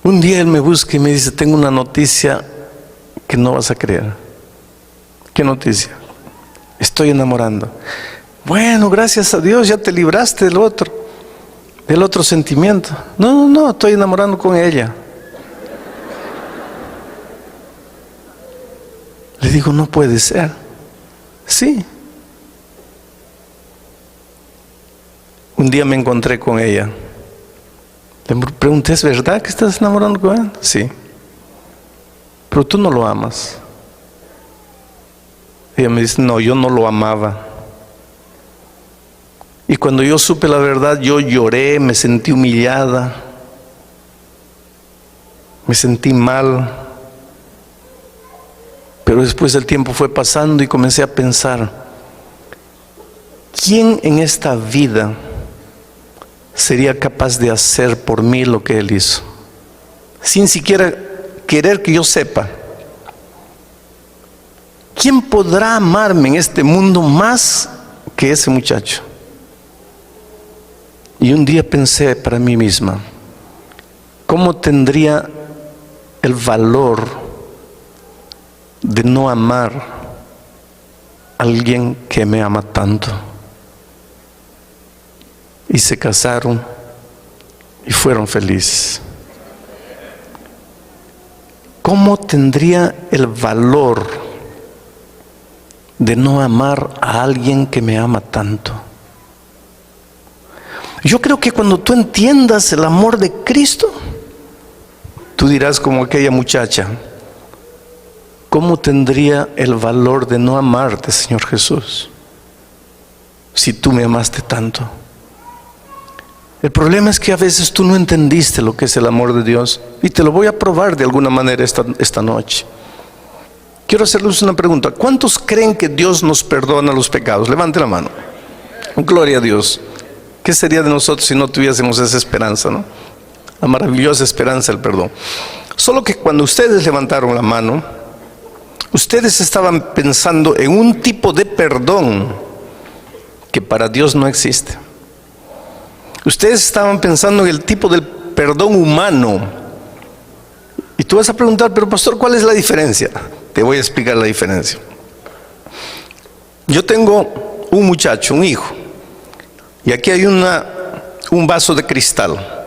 Un día él me busca y me dice, tengo una noticia que no vas a creer. ¿Qué noticia? Estoy enamorando. Bueno, gracias a Dios, ya te libraste del otro sentimiento. No, estoy enamorando con ella. Le digo, no puede ser. Sí. Un día me encontré con ella. Le pregunté, ¿es verdad que estás enamorando con él? Sí. Pero tú no lo amas. Ella me dice, no, yo no lo amaba. Y cuando yo supe la verdad, yo lloré, me sentí humillada, me sentí mal. Pero después el tiempo fue pasando y comencé a pensar, ¿quién en esta vida sería capaz de hacer por mí lo que él hizo? Sin siquiera querer que yo sepa. ¿Quién podrá amarme en este mundo más que ese muchacho? Y un día pensé para mí misma, ¿cómo tendría el valor de no amar a alguien que me ama tanto? Y se casaron y fueron felices. ¿Cómo tendría el valor de no amar a alguien que me ama tanto? Yo creo que cuando tú entiendas el amor de Cristo, tú dirás como aquella muchacha, ¿cómo tendría el valor de no amarte, Señor Jesús, si tú me amaste tanto? El problema es que a veces tú no entendiste lo que es el amor de Dios, y te lo voy a probar de alguna manera esta noche. Quiero hacerles una pregunta. ¿Cuántos creen que Dios nos perdona los pecados? Levante la mano. Gloria a Dios. ¿Qué sería de nosotros si no tuviésemos esa esperanza, no? La maravillosa esperanza del perdón. Solo que cuando ustedes levantaron la mano, ustedes estaban pensando en un tipo de perdón que para Dios no existe. Ustedes estaban pensando en el tipo del perdón humano. Y tú vas a preguntar, pero pastor, ¿cuál es la diferencia? Te voy a explicar la diferencia. Yo tengo un muchacho, un hijo, y aquí hay un vaso de cristal,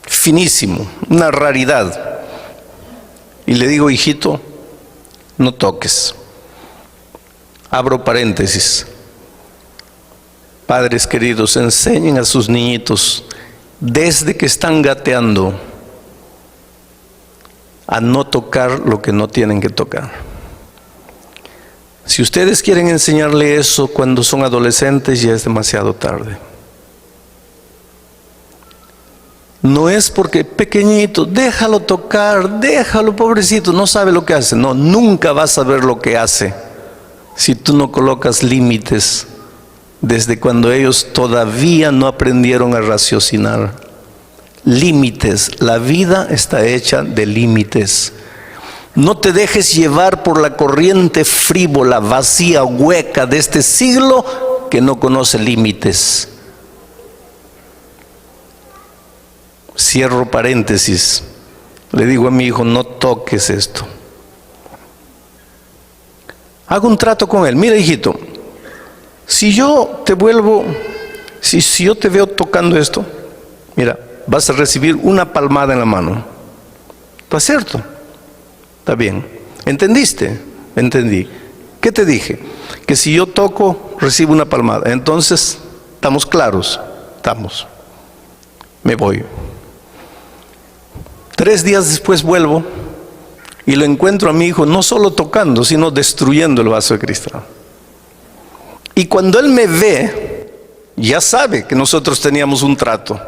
finísimo, una raridad. Y le digo, hijito, no toques. Abro paréntesis. Padres queridos, enseñen a sus niñitos desde que están gateando a no tocar lo que no tienen que tocar. Si ustedes quieren enseñarle eso cuando son adolescentes, ya es demasiado tarde. No es porque pequeñito, déjalo tocar, déjalo, pobrecito, no sabe lo que hace. No, nunca vas a ver lo que hace si tú no colocas límites desde cuando ellos todavía no aprendieron a raciocinar. Límites, la vida está hecha de límites. No te dejes llevar por la corriente frívola, vacía, hueca de este siglo que no conoce límites. Cierro paréntesis. Le digo a mi hijo, no toques esto. Hago un trato con él. Mira, hijito, si yo te veo tocando esto, mira, vas a recibir una palmada en la mano. ¿Está cierto? Está bien. ¿Entendiste? Entendí. ¿Qué te dije? Que si yo toco, recibo una palmada. Entonces, ¿estamos claros? Estamos. Me voy. 3 días después vuelvo y lo encuentro a mi hijo no solo tocando, sino destruyendo el vaso de cristal. Y cuando él me ve, ya sabe que nosotros teníamos un trato.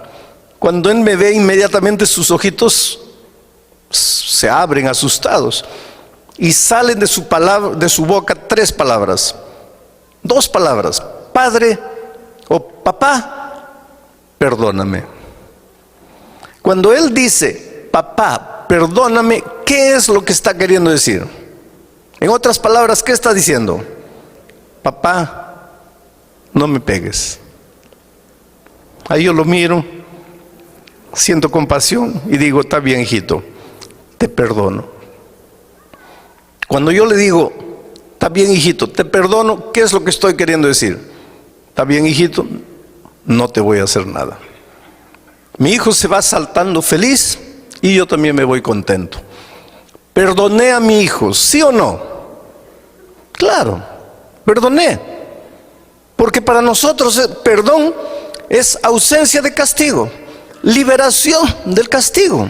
Cuando él me ve, inmediatamente sus ojitos se abren asustados y salen de su boca 3 palabras, 2 palabras: padre o papá, perdóname. Cuando él dice papá, perdóname, ¿qué es lo que está queriendo decir? En otras palabras, ¿qué está diciendo? Papá, no me pegues. Ahí yo lo miro, siento compasión y digo, está bien, hijito, te perdono. Cuando yo le digo, está bien, hijito, te perdono, ¿qué es lo que estoy queriendo decir? Está bien, hijito, no te voy a hacer nada. Mi hijo se va saltando feliz y yo también me voy contento. ¿Perdoné a mi hijo, sí o no? Claro, perdoné. Porque para nosotros perdón es ausencia de castigo, liberación del castigo.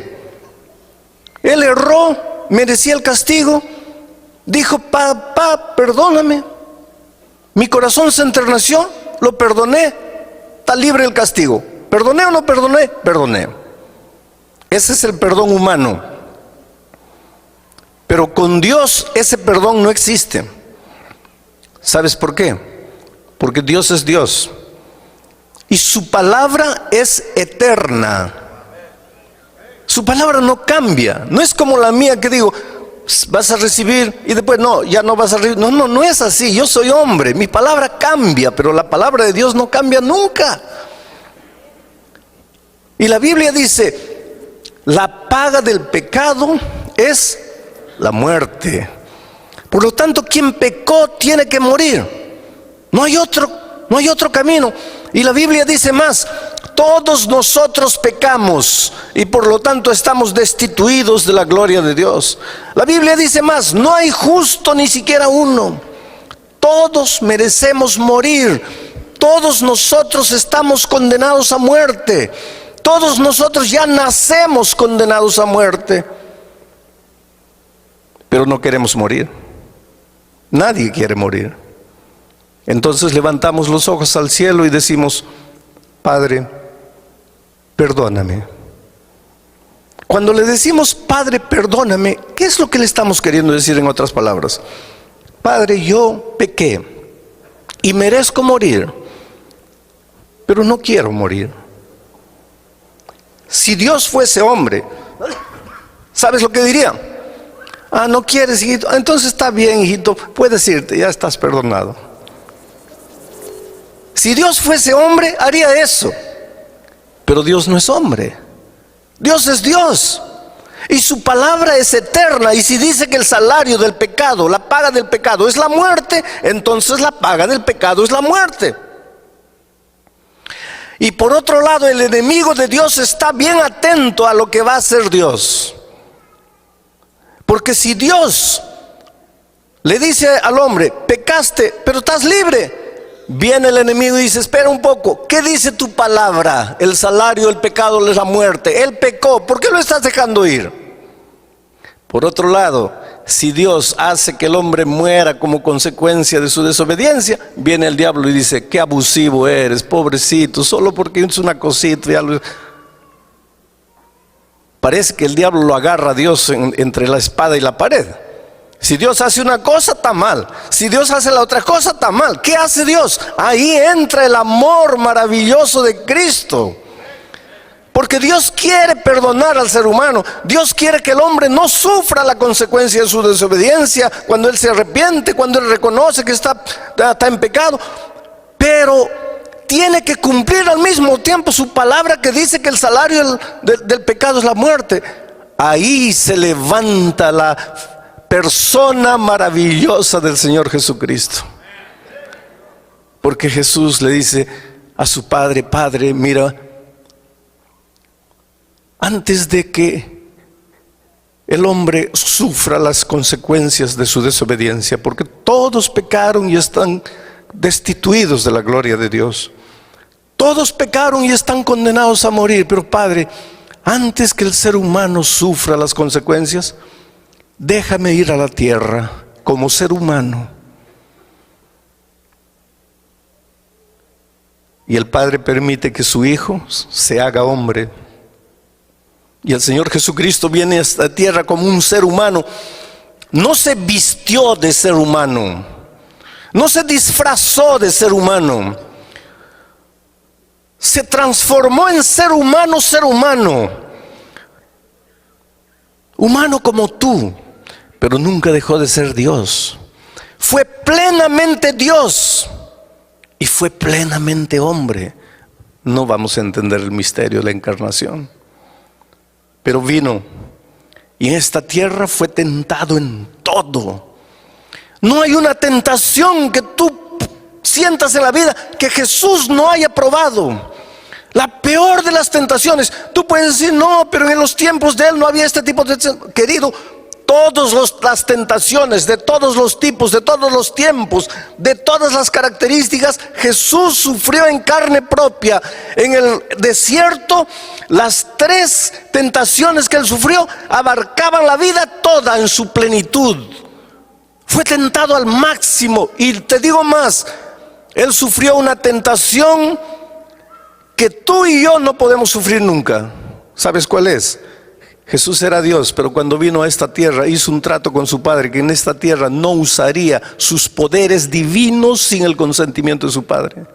Él erró, merecía el castigo, dijo: papá, perdóname. Mi corazón se enterneció, lo perdoné, está libre del castigo. ¿Perdoné o no perdoné? Perdoné. Ese es el perdón humano. Pero con Dios ese perdón no existe. ¿Sabes por qué? Porque Dios es Dios y su palabra es eterna. Su palabra no cambia. No es como la mía que digo: vas a recibir y después no, ya no vas a recibir. No es así. Yo soy hombre, mi palabra cambia, pero la palabra de Dios no cambia nunca. Y la Biblia dice: la paga del pecado es la muerte. Por lo tanto, quien pecó tiene que morir. No hay otro camino. Y la Biblia dice más: todos nosotros pecamos y por lo tanto estamos destituidos de la gloria de Dios. La Biblia dice más: no hay justo ni siquiera uno. Todos merecemos morir. Todos nosotros estamos condenados a muerte. Todos nosotros ya nacemos condenados a muerte. Pero no queremos morir. Nadie quiere morir. Entonces levantamos los ojos al cielo y decimos: Padre, perdóname. Cuando le decimos Padre, perdóname, ¿qué es lo que le estamos queriendo decir en otras palabras? Padre, yo pequé y merezco morir, pero no quiero morir. Si Dios fuese hombre, ¿sabes lo que diría? Ah, no quieres, hijito. Entonces está bien, hijito, puedes irte, ya estás perdonado. Si Dios fuese hombre, haría eso. Pero Dios no es hombre. Dios es Dios. Y su palabra es eterna. Y si dice que el salario del pecado, la paga del pecado es la muerte, entonces la paga del pecado es la muerte. Y por otro lado, el enemigo de Dios está bien atento a lo que va a hacer Dios. Porque si Dios le dice al hombre: pecaste, pero estás libre, viene el enemigo y dice: espera un poco, ¿qué dice tu palabra? El salario del pecado es la muerte. Él pecó, ¿por qué lo estás dejando ir? Por otro lado, si Dios hace que el hombre muera como consecuencia de su desobediencia, viene el diablo y dice: qué abusivo eres, pobrecito, solo porque es una cosita. Parece que el diablo lo agarra a Dios entre la espada y la pared. Si Dios hace una cosa, está mal. Si Dios hace la otra cosa, está mal. ¿Qué hace Dios? Ahí entra el amor maravilloso de Cristo. Porque Dios quiere perdonar al ser humano. Dios quiere que el hombre no sufra la consecuencia de su desobediencia cuando él se arrepiente, cuando él reconoce que está en pecado. Pero tiene que cumplir al mismo tiempo su palabra que dice que el salario del pecado es la muerte. Ahí se levanta la persona maravillosa del Señor Jesucristo. Porque Jesús le dice a su Padre: Padre, mira, antes de que el hombre sufra las consecuencias de su desobediencia, porque todos pecaron y están destituidos de la gloria de Dios. Todos pecaron y están condenados a morir. Pero Padre, antes que el ser humano sufra las consecuencias, déjame ir a la tierra como ser humano. Y el Padre permite que su Hijo se haga hombre. Y el Señor Jesucristo viene a esta tierra como un ser humano. No se vistió de ser humano. No se disfrazó de ser humano. Se transformó en ser humano, humano como tú, pero nunca dejó de ser Dios. Fue plenamente Dios y fue plenamente hombre. No vamos a entender el misterio de la encarnación, pero vino y en esta tierra fue tentado en todo. No hay una tentación que tú sientas en la vida que Jesús no haya probado. La peor de las tentaciones, tú puedes decir: no, pero en los tiempos de Él no había este tipo de... Querido, las tentaciones de todos los tipos, de todos los tiempos, de todas las características, Jesús sufrió en carne propia. En el desierto, las 3 tentaciones que él sufrió abarcaban la vida toda en su plenitud. Fue tentado al máximo. Y te digo más, él sufrió una tentación que tú y yo no podemos sufrir nunca. ¿Sabes cuál es? Jesús era Dios, pero cuando vino a esta tierra hizo un trato con su Padre, que en esta tierra no usaría sus poderes divinos sin el consentimiento de su Padre.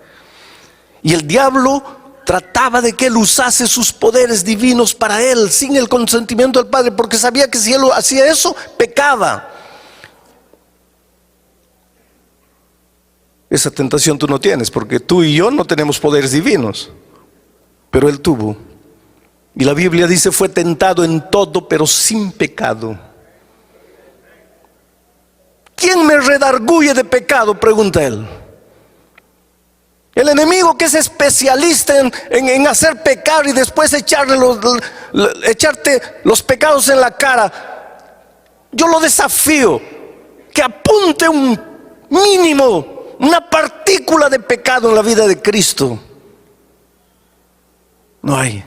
Y el diablo trataba de que él usase sus poderes divinos para él, sin el consentimiento del Padre, porque sabía que si él hacía eso, pecaba. Esa tentación tú no tienes, porque tú y yo no tenemos poderes divinos, pero él tuvo. Y la Biblia dice, fue tentado en todo, pero sin pecado. ¿Quién me redarguye de pecado?, pregunta él. El enemigo, que es especialista en hacer pecar y después echarte los pecados en la cara. Yo lo desafío que apunte un mínimo, una partícula de pecado en la vida de Cristo. No hay.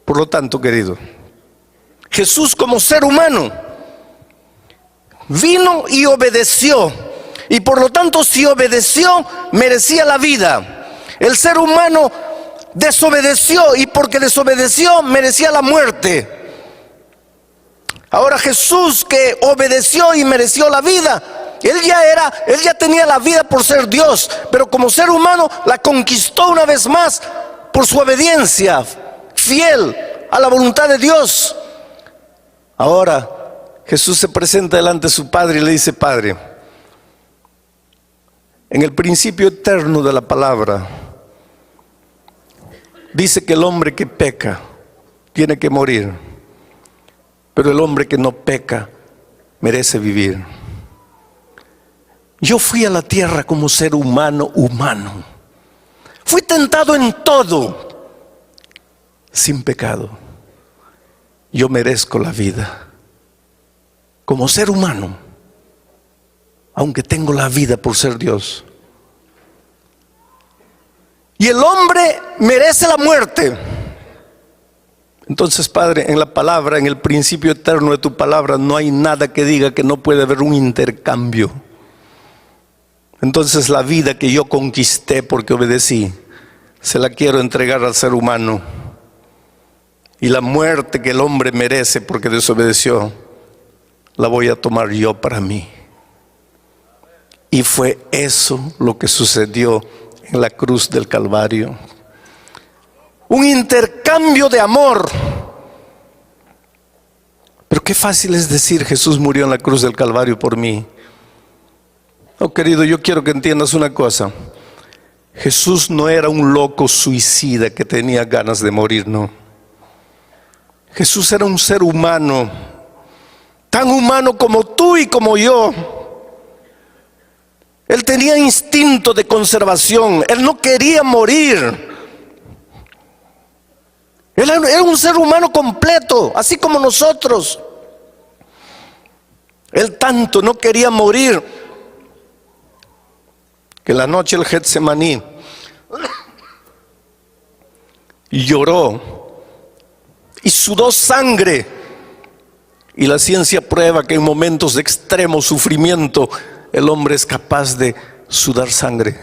Por lo tanto, querido, Jesús como ser humano vino y obedeció, y por lo tanto, si obedeció, merecía la vida. El ser humano desobedeció, y porque desobedeció, merecía la muerte. Ahora Jesús, que obedeció y mereció la vida, él ya tenía la vida por ser Dios, pero como ser humano la conquistó una vez más por su obediencia fiel a la voluntad de Dios. Ahora Jesús se presenta delante de su Padre y le dice: Padre, en el principio eterno de la palabra dice que el hombre que peca tiene que morir, pero el hombre que no peca merece vivir. Yo fui a la tierra como ser humano. Fui tentado en todo, sin pecado. Yo merezco la vida como ser humano, aunque tengo la vida por ser Dios. Y el hombre merece la muerte. Entonces, Padre, en la palabra, en el principio eterno de tu palabra, no hay nada que diga que no puede haber un intercambio. Entonces la vida que yo conquisté porque obedecí, se la quiero entregar al ser humano. Y la muerte que el hombre merece porque desobedeció, la voy a tomar yo para mí. Y fue eso lo que sucedió en la cruz del Calvario. Un intercambio de amor. Pero qué fácil es decir: Jesús murió en la cruz del Calvario por mí. Oh, querido, yo quiero que entiendas una cosa. Jesús no era un loco suicida que tenía ganas de morir, no. Jesús era un ser humano, tan humano como tú y como yo. Él tenía instinto de conservación. Él no quería morir. Él era un ser humano completo, así como nosotros. Él tanto no quería morir que la noche del Getsemaní lloró y sudó sangre. Y la ciencia prueba que en momentos de extremo sufrimiento el hombre es capaz de sudar sangre.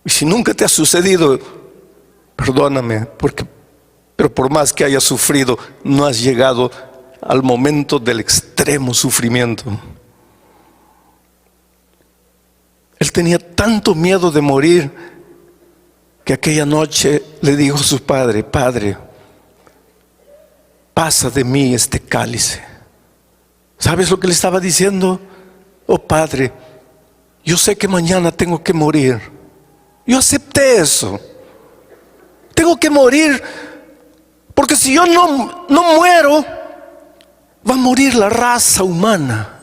Y si nunca te ha sucedido, perdóname, pero por más que hayas sufrido, no has llegado al momento del extremo sufrimiento. Él tenía tanto miedo de morir que aquella noche le dijo a su padre: Padre, pasa de mí este cálice. ¿Sabes lo que le estaba diciendo? Oh Padre, yo sé que mañana tengo que morir. Yo acepté eso. Tengo que morir, porque si yo no muero, va a morir la raza humana.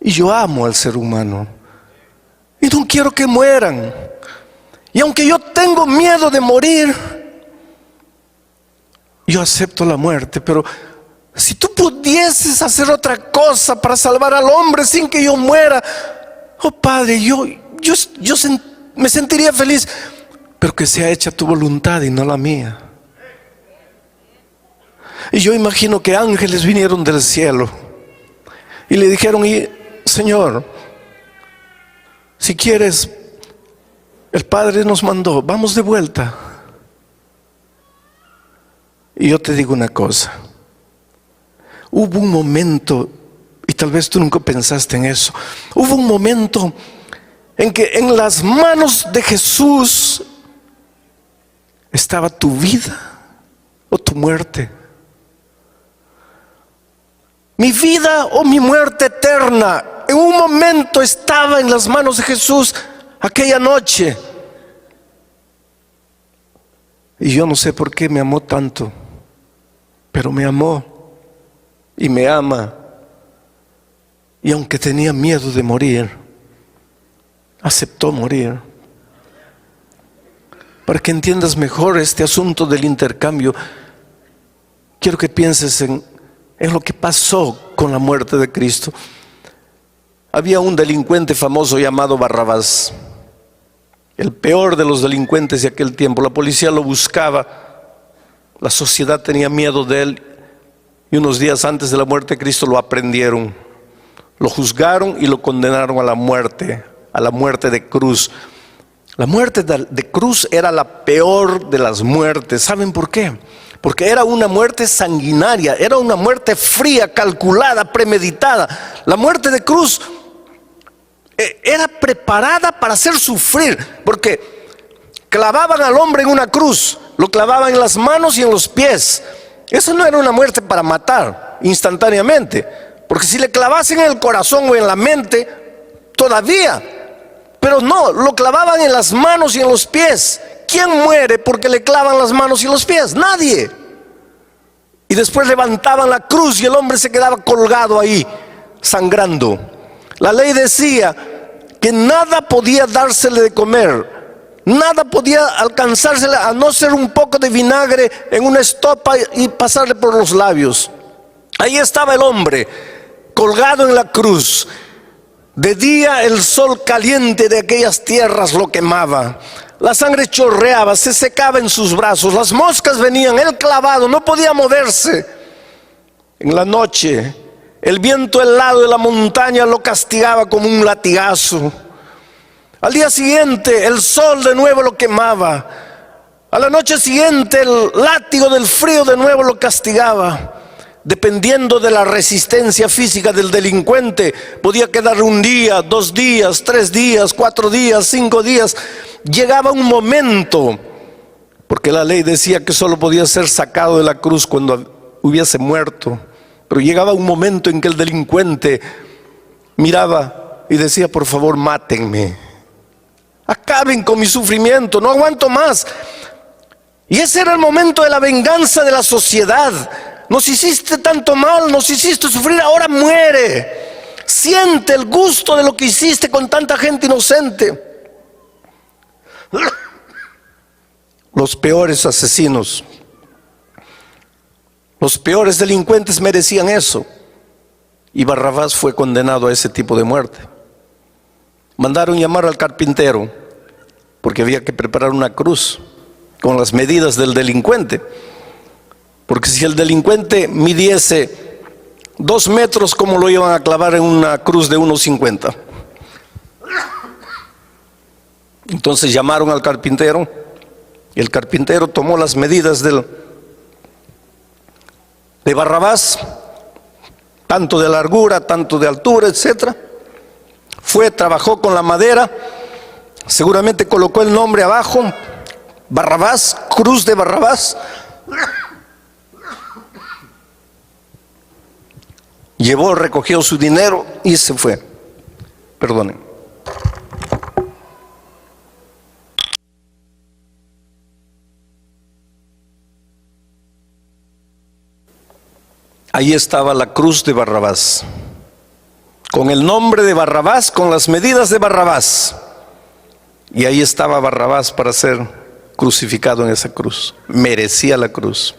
Y yo amo al ser humano y no quiero que mueran. Y aunque yo tengo miedo de morir, yo acepto la muerte, pero si tú pudieses hacer otra cosa para salvar al hombre sin que yo muera, oh Padre, me sentiría feliz, pero que sea hecha tu voluntad y no la mía. Y yo imagino que ángeles vinieron del cielo y le dijeron: Señor, si quieres, el Padre nos mandó, vamos de vuelta. Y yo te digo una cosa, hubo un momento, y tal vez tú nunca pensaste en eso, hubo un momento en que en las manos de Jesús estaba tu vida o tu muerte. Mi vida o mi muerte eterna, en un momento estaba en las manos de Jesús aquella noche. Y yo no sé por qué me amó tanto, pero me amó y me ama. Y aunque tenía miedo de morir, aceptó morir. Para que entiendas mejor este asunto del intercambio, quiero que pienses en lo que pasó con la muerte de Cristo. Había un delincuente famoso llamado Barrabás, el peor de los delincuentes de aquel tiempo. La policía lo buscaba, la sociedad tenía miedo de él, y unos días antes de la muerte de Cristo lo aprendieron, lo juzgaron y lo condenaron a la muerte de cruz. La muerte de cruz era la peor de las muertes. ¿Saben por qué? Porque era una muerte sanguinaria, era una muerte fría, calculada, premeditada. La muerte de cruz era preparada para hacer sufrir, porque clavaban al hombre en una cruz, lo clavaban en las manos y en los pies. Esa no era una muerte para matar instantáneamente, porque si le clavasen en el corazón o en la mente, todavía, pero no, lo clavaban en las manos y en los pies. ¿Quién muere porque le clavan las manos y los pies? Nadie. Y después levantaban la cruz y el hombre se quedaba colgado ahí, sangrando. La ley decía que nada podía dársele de comer, nada podía alcanzársele a no ser un poco de vinagre en una estopa y pasarle por los labios. Ahí estaba el hombre, colgado en la cruz. De día el sol caliente de aquellas tierras lo quemaba. La sangre chorreaba, se secaba en sus brazos, las moscas venían, él clavado, no podía moverse. En la noche, el viento helado de la montaña lo castigaba como un latigazo. Al día siguiente, el sol de nuevo lo quemaba. A la noche siguiente, el látigo del frío de nuevo lo castigaba. Dependiendo de la resistencia física del delincuente, podía quedar un día, 2 días, 3 días, 4 días, 5 días. Llegaba un momento, porque la ley decía que solo podía ser sacado de la cruz cuando hubiese muerto, pero llegaba un momento en que el delincuente miraba y decía: por favor, mátenme, acaben con mi sufrimiento, no aguanto más. Y ese era el momento de la venganza de la sociedad. Nos hiciste tanto mal, nos hiciste sufrir, ahora muere. Siente el gusto de lo que hiciste con tanta gente inocente. Los peores asesinos, los peores delincuentes merecían eso. Y Barrabás fue condenado a ese tipo de muerte. Mandaron llamar al carpintero, porque había que preparar una cruz con las medidas del delincuente. Porque si el delincuente midiese 2 metros, ¿cómo lo iban a clavar en una cruz de 1,50? Entonces llamaron al carpintero, y el carpintero tomó las medidas de Barrabás, tanto de largura, tanto de altura, etc. Fue, trabajó con la madera, seguramente colocó el nombre abajo: Barrabás, cruz de Barrabás. Llevó, recogió su dinero y se fue. Perdonen. Ahí estaba la cruz de Barrabás, con el nombre de Barrabás, con las medidas de Barrabás. Y ahí estaba Barrabás para ser crucificado en esa cruz. Merecía la cruz.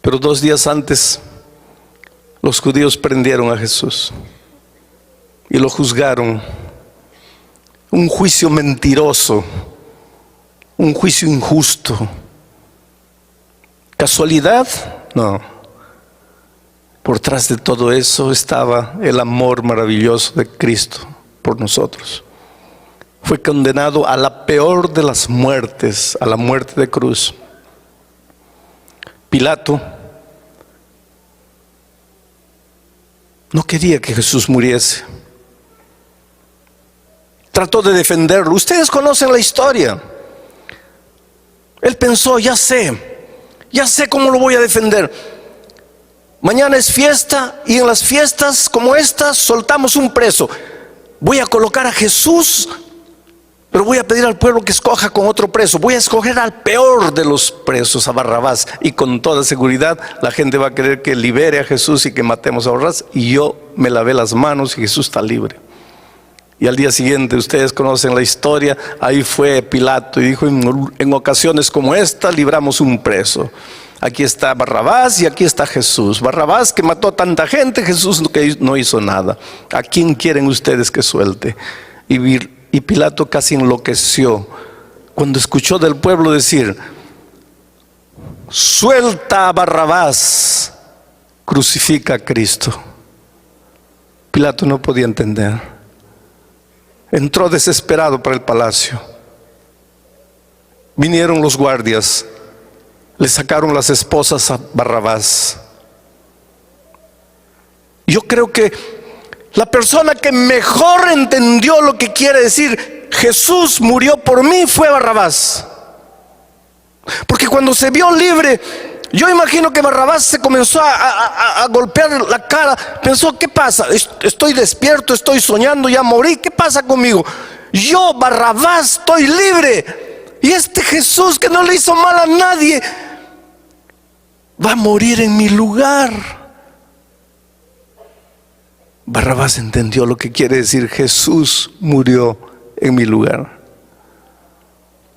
Pero 2 días antes, los judíos prendieron a Jesús y lo juzgaron. Un juicio mentiroso, un juicio injusto. ¿Casualidad? No. Por detrás de todo eso estaba el amor maravilloso de Cristo por nosotros. Fue condenado a la peor de las muertes, a la muerte de cruz. Pilato no quería que Jesús muriese. Trató de defenderlo. Ustedes conocen la historia. Él pensó, ya sé cómo lo voy a defender. Mañana es fiesta y en las fiestas como esta soltamos un preso. Voy a colocar a Jesús, pero voy a pedir al pueblo que escoja con otro preso. Voy a escoger al peor de los presos, a Barrabás. Y con toda seguridad la gente va a querer que libere a Jesús y que matemos a Barrabás. Y yo me lavé las manos y Jesús está libre. Y al día siguiente, ustedes conocen la historia, ahí fue Pilato y dijo, en ocasiones como esta libramos un preso. Aquí está Barrabás y aquí está Jesús. Barrabás que mató a tanta gente, Jesús que no hizo nada. ¿A quién quieren ustedes que suelte? Y Pilato casi enloqueció cuando escuchó del pueblo decir, suelta a Barrabás, crucifica a Cristo. Pilato no podía entender. Entró desesperado para el palacio. Vinieron los guardias, le sacaron las esposas a Barrabás. Yo creo que la persona que mejor entendió lo que quiere decir Jesús murió por mí fue Barrabás. Porque cuando se vio libre, yo imagino que Barrabás se comenzó a golpear la cara. Pensó, ¿qué pasa? Estoy despierto, estoy soñando, ya morí. ¿Qué pasa conmigo? Yo, Barrabás, estoy libre. Y este Jesús que no le hizo mal a nadie va a morir en mi lugar. Barrabás entendió lo que quiere decir Jesús murió en mi lugar.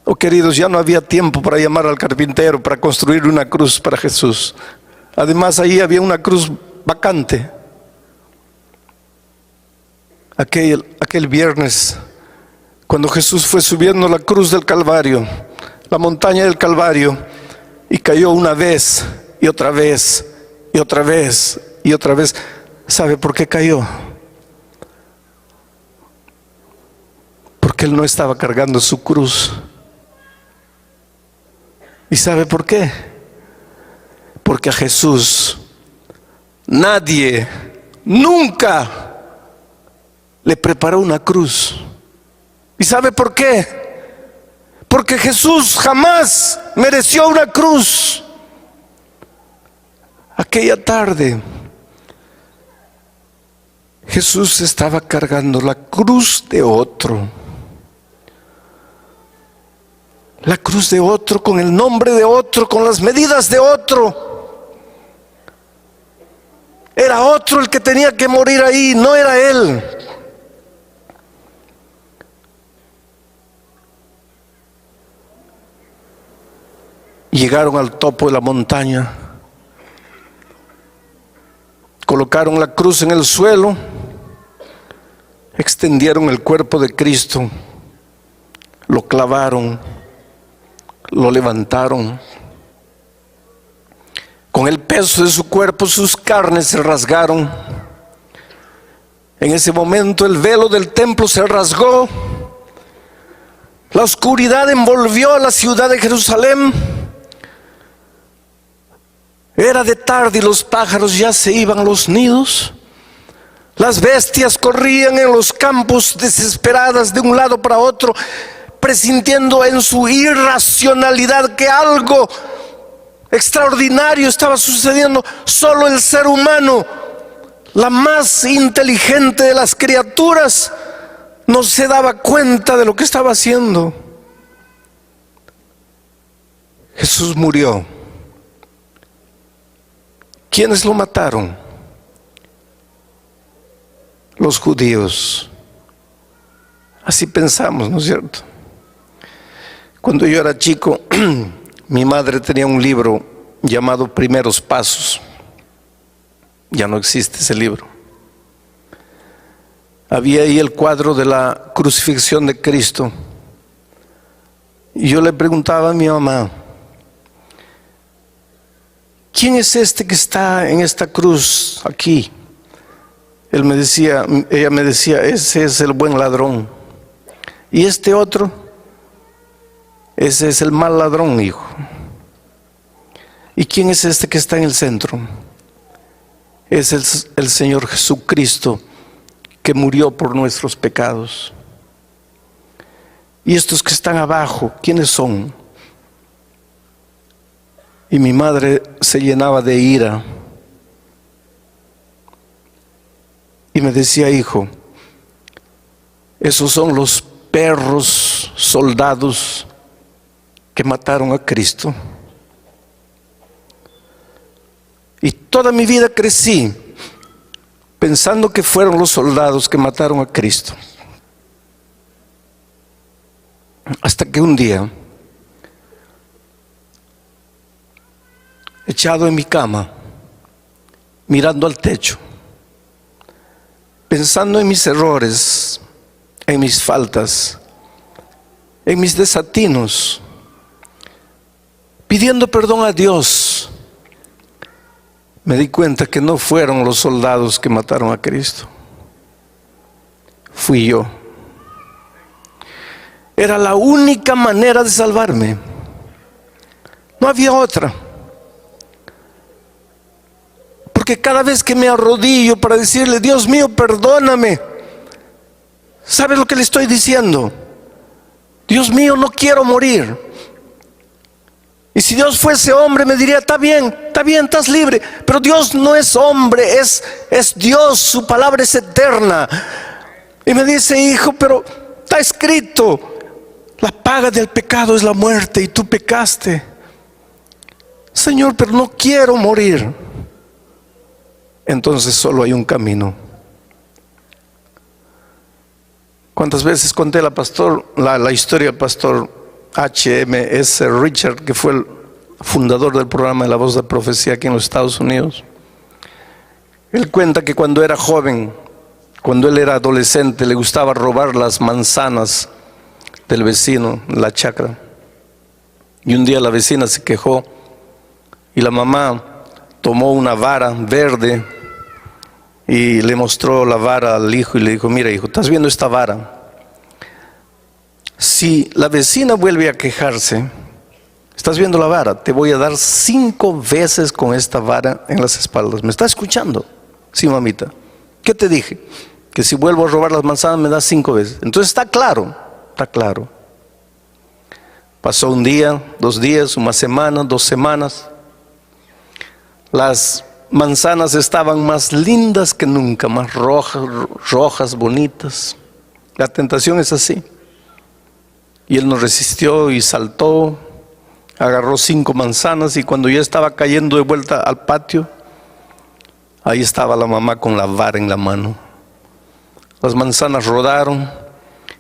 Oh, queridos, ya no había tiempo para llamar al carpintero para construir una cruz para Jesús. Además, ahí había una cruz vacante. Aquel viernes, cuando Jesús fue subiendo la cruz del Calvario, la montaña del Calvario, y cayó una vez, y otra vez, y otra vez, y otra vez. ¿Sabe por qué cayó? Porque Él no estaba cargando su cruz. ¿Y sabe por qué? Porque a Jesús nadie, nunca le preparó una cruz. ¿Y sabe por qué? Porque Jesús jamás mereció una cruz. Aquella tarde, Jesús estaba cargando la cruz de otro. La cruz de otro, con el nombre de otro, con las medidas de otro. Era otro el que tenía que morir ahí, no era Él. Llegaron al topo de la montaña, colocaron la cruz en el suelo, extendieron el cuerpo de Cristo, lo clavaron, lo levantaron. Con el peso de su cuerpo, sus carnes se rasgaron. En ese momento el velo del templo se rasgó. La oscuridad envolvió a la ciudad de Jerusalén. Era de tarde y los pájaros ya se iban a los nidos. Las bestias corrían en los campos desesperadas de un lado para otro, presintiendo en su irracionalidad que algo extraordinario estaba sucediendo. Solo el ser humano, la más inteligente de las criaturas, no se daba cuenta de lo que estaba haciendo. Jesús murió. ¿Quiénes lo mataron? Los judíos. Así pensamos, ¿no es cierto? Cuando yo era chico, mi madre tenía un libro llamado Primeros Pasos. Ya no existe ese libro. Había ahí el cuadro de la crucifixión de Cristo. Y yo le preguntaba a mi mamá, ¿quién es este que está en esta cruz aquí? Ella me decía, ese es el buen ladrón. Y este otro, ese es el mal ladrón, hijo. ¿Y quién es este que está en el centro? Es el Señor Jesucristo, que murió por nuestros pecados. Y estos que están abajo, ¿quiénes son? Y mi madre se llenaba de ira y me decía, hijo, esos son los perros soldados que mataron a Cristo. Y toda mi vida crecí pensando que fueron los soldados que mataron a Cristo. Hasta que un día, echado en mi cama, mirando al techo, pensando en mis errores, en mis faltas, en mis desatinos, pidiendo perdón a Dios, me di cuenta que no fueron los soldados que mataron a Cristo. Fui yo. Era la única manera de salvarme. No había otra. Porque cada vez que me arrodillo para decirle, Dios mío, perdóname, ¿sabe lo que le estoy diciendo? Dios mío, no quiero morir. Y si Dios fuese hombre me diría, está bien, estás libre. Pero Dios no es hombre, es Dios, su palabra es eterna. Y me dice, hijo, pero está escrito, la paga del pecado es la muerte y tú pecaste. Señor, pero no quiero morir. Entonces solo hay un camino. ¿Cuántas veces conté la historia del pastor H.M.S. Richard, que fue el fundador del programa de La Voz de Profecía aquí en los Estados Unidos? Él cuenta que cuando era joven, cuando él era adolescente, le gustaba robar las manzanas del vecino en la chacra. Y un día la vecina se quejó y la mamá tomó una vara verde y le mostró la vara al hijo y le dijo, mira hijo, ¿estás viendo esta vara? Si la vecina vuelve a quejarse, ¿estás viendo la vara? Te voy a dar 5 veces con esta vara en las espaldas. ¿Me está escuchando? Sí, mamita. ¿Qué te dije? Que si vuelvo a robar las manzanas me das 5 veces. Entonces está claro, está claro. Pasó un día, 2 días, una semana, 2 semanas. Las manzanas estaban más lindas que nunca, más rojas, bonitas. La tentación es así. Y él no resistió y saltó, agarró 5 manzanas y cuando ya estaba cayendo de vuelta al patio, ahí estaba la mamá con la vara en la mano. Las manzanas rodaron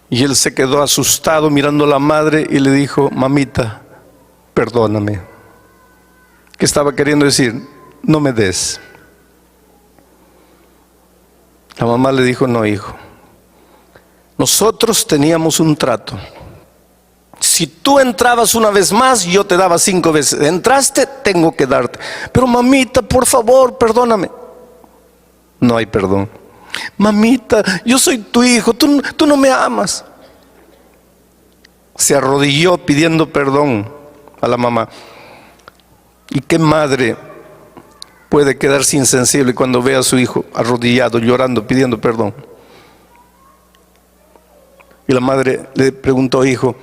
y él se quedó asustado mirando a la madre y le dijo, mamita, perdóname. ¿Qué estaba queriendo decir? No me des. La mamá le dijo, no hijo, nosotros teníamos un trato. Si tú entrabas una vez más, yo te daba 5 veces. Entraste, tengo que darte. Pero mamita, por favor, perdóname. No hay perdón. Mamita, yo soy tu hijo, tú no me amas. Se arrodilló pidiendo perdón a la mamá. ¿Y qué madre puede quedarse insensible cuando ve a su hijo arrodillado, llorando, pidiendo perdón? Y la madre le preguntó, hijo,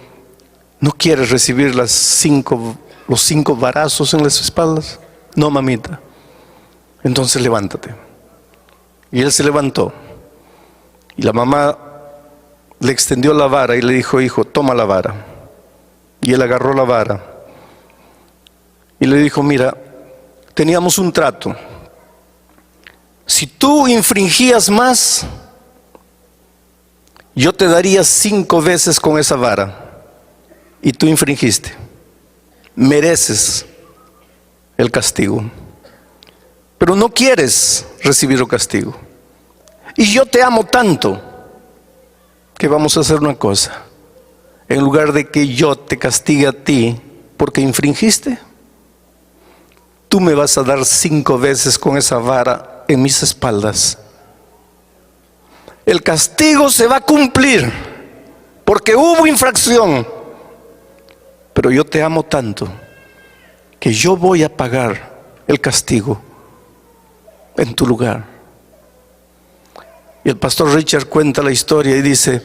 ¿no quieres recibir los 5 varazos en las espaldas? No, mamita. Entonces levántate. Y él se levantó. Y la mamá le extendió la vara y le dijo, hijo, toma la vara. Y él agarró la vara. Y le dijo, mira, teníamos un trato. Si tú infringías más, yo te daría 5 veces con esa vara. Y tú infringiste. Mereces el castigo. Pero no quieres recibir el castigo. Y yo te amo tanto que vamos a hacer una cosa. En lugar de que yo te castigue a ti porque infringiste, tú me vas a dar 5 veces con esa vara en mis espaldas. El castigo se va a cumplir porque hubo infracción. Pero yo te amo tanto que yo voy a pagar el castigo en tu lugar. Y el pastor Richard cuenta la historia y dice: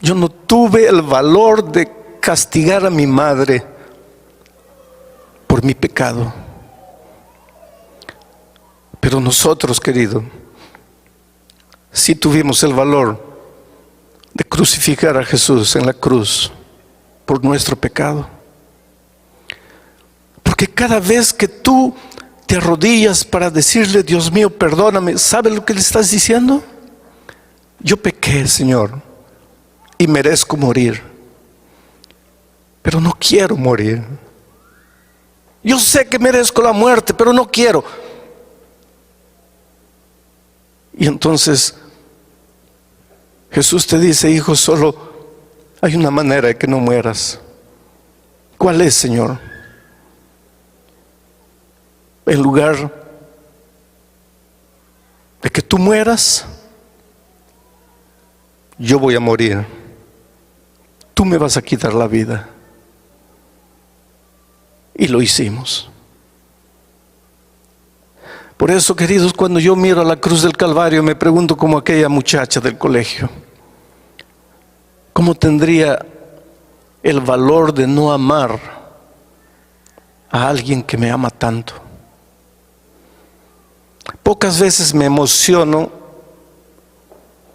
yo no tuve el valor de castigar a mi madre por mi pecado. Pero nosotros, querido, sí tuvimos el valor de crucificar a Jesús en la cruz por nuestro pecado. Porque cada vez que tú te arrodillas para decirle: Dios mío, perdóname, ¿sabes lo que le estás diciendo? Yo pequé, Señor, y merezco morir, pero no quiero morir. Yo sé que merezco la muerte, pero no quiero. Y entonces Jesús te dice: hijo, solo hay una manera de que no mueras. ¿Cuál es, Señor? En lugar de que tú mueras, yo voy a morir. Tú me vas a quitar la vida. Y lo hicimos. Por eso, queridos, cuando yo miro a la cruz del Calvario, me pregunto como aquella muchacha del colegio: ¿cómo tendría el valor de no amar a alguien que me ama tanto? Pocas veces me emociono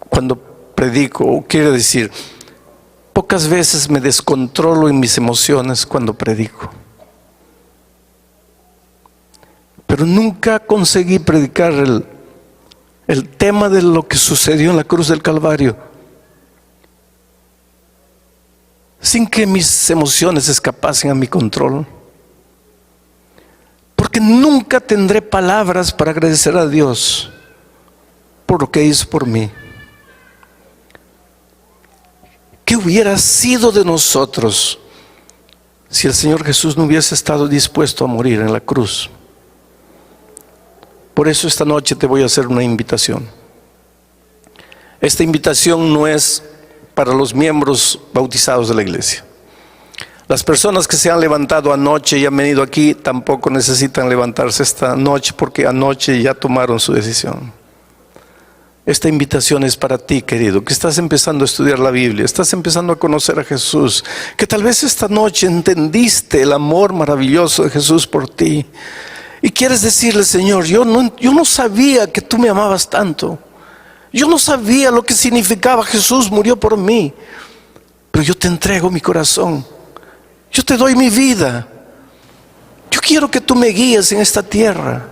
cuando predico, o quiero decir, pocas veces me descontrolo en mis emociones cuando predico. Pero nunca conseguí predicar el tema de lo que sucedió en la cruz del Calvario sin que mis emociones escapasen a mi control. Porque nunca tendré palabras para agradecer a Dios por lo que hizo por mí. ¿Qué hubiera sido de nosotros si el Señor Jesús no hubiese estado dispuesto a morir en la cruz? Por eso esta noche te voy a hacer una invitación. Esta invitación no es para los miembros bautizados de la iglesia. Las personas que se han levantado anoche y han venido aquí tampoco necesitan levantarse esta noche, porque anoche ya tomaron su decisión. Esta invitación es para ti, querido, que estás empezando a estudiar la Biblia, estás empezando a conocer a Jesús, que tal vez esta noche entendiste el amor maravilloso de Jesús por ti y quieres decirle: Señor, yo no sabía que tú me amabas tanto. Yo no sabía lo que significaba Jesús murió por mí, pero yo te entrego mi corazón. Yo te doy mi vida. Yo quiero que tú me guíes en esta tierra.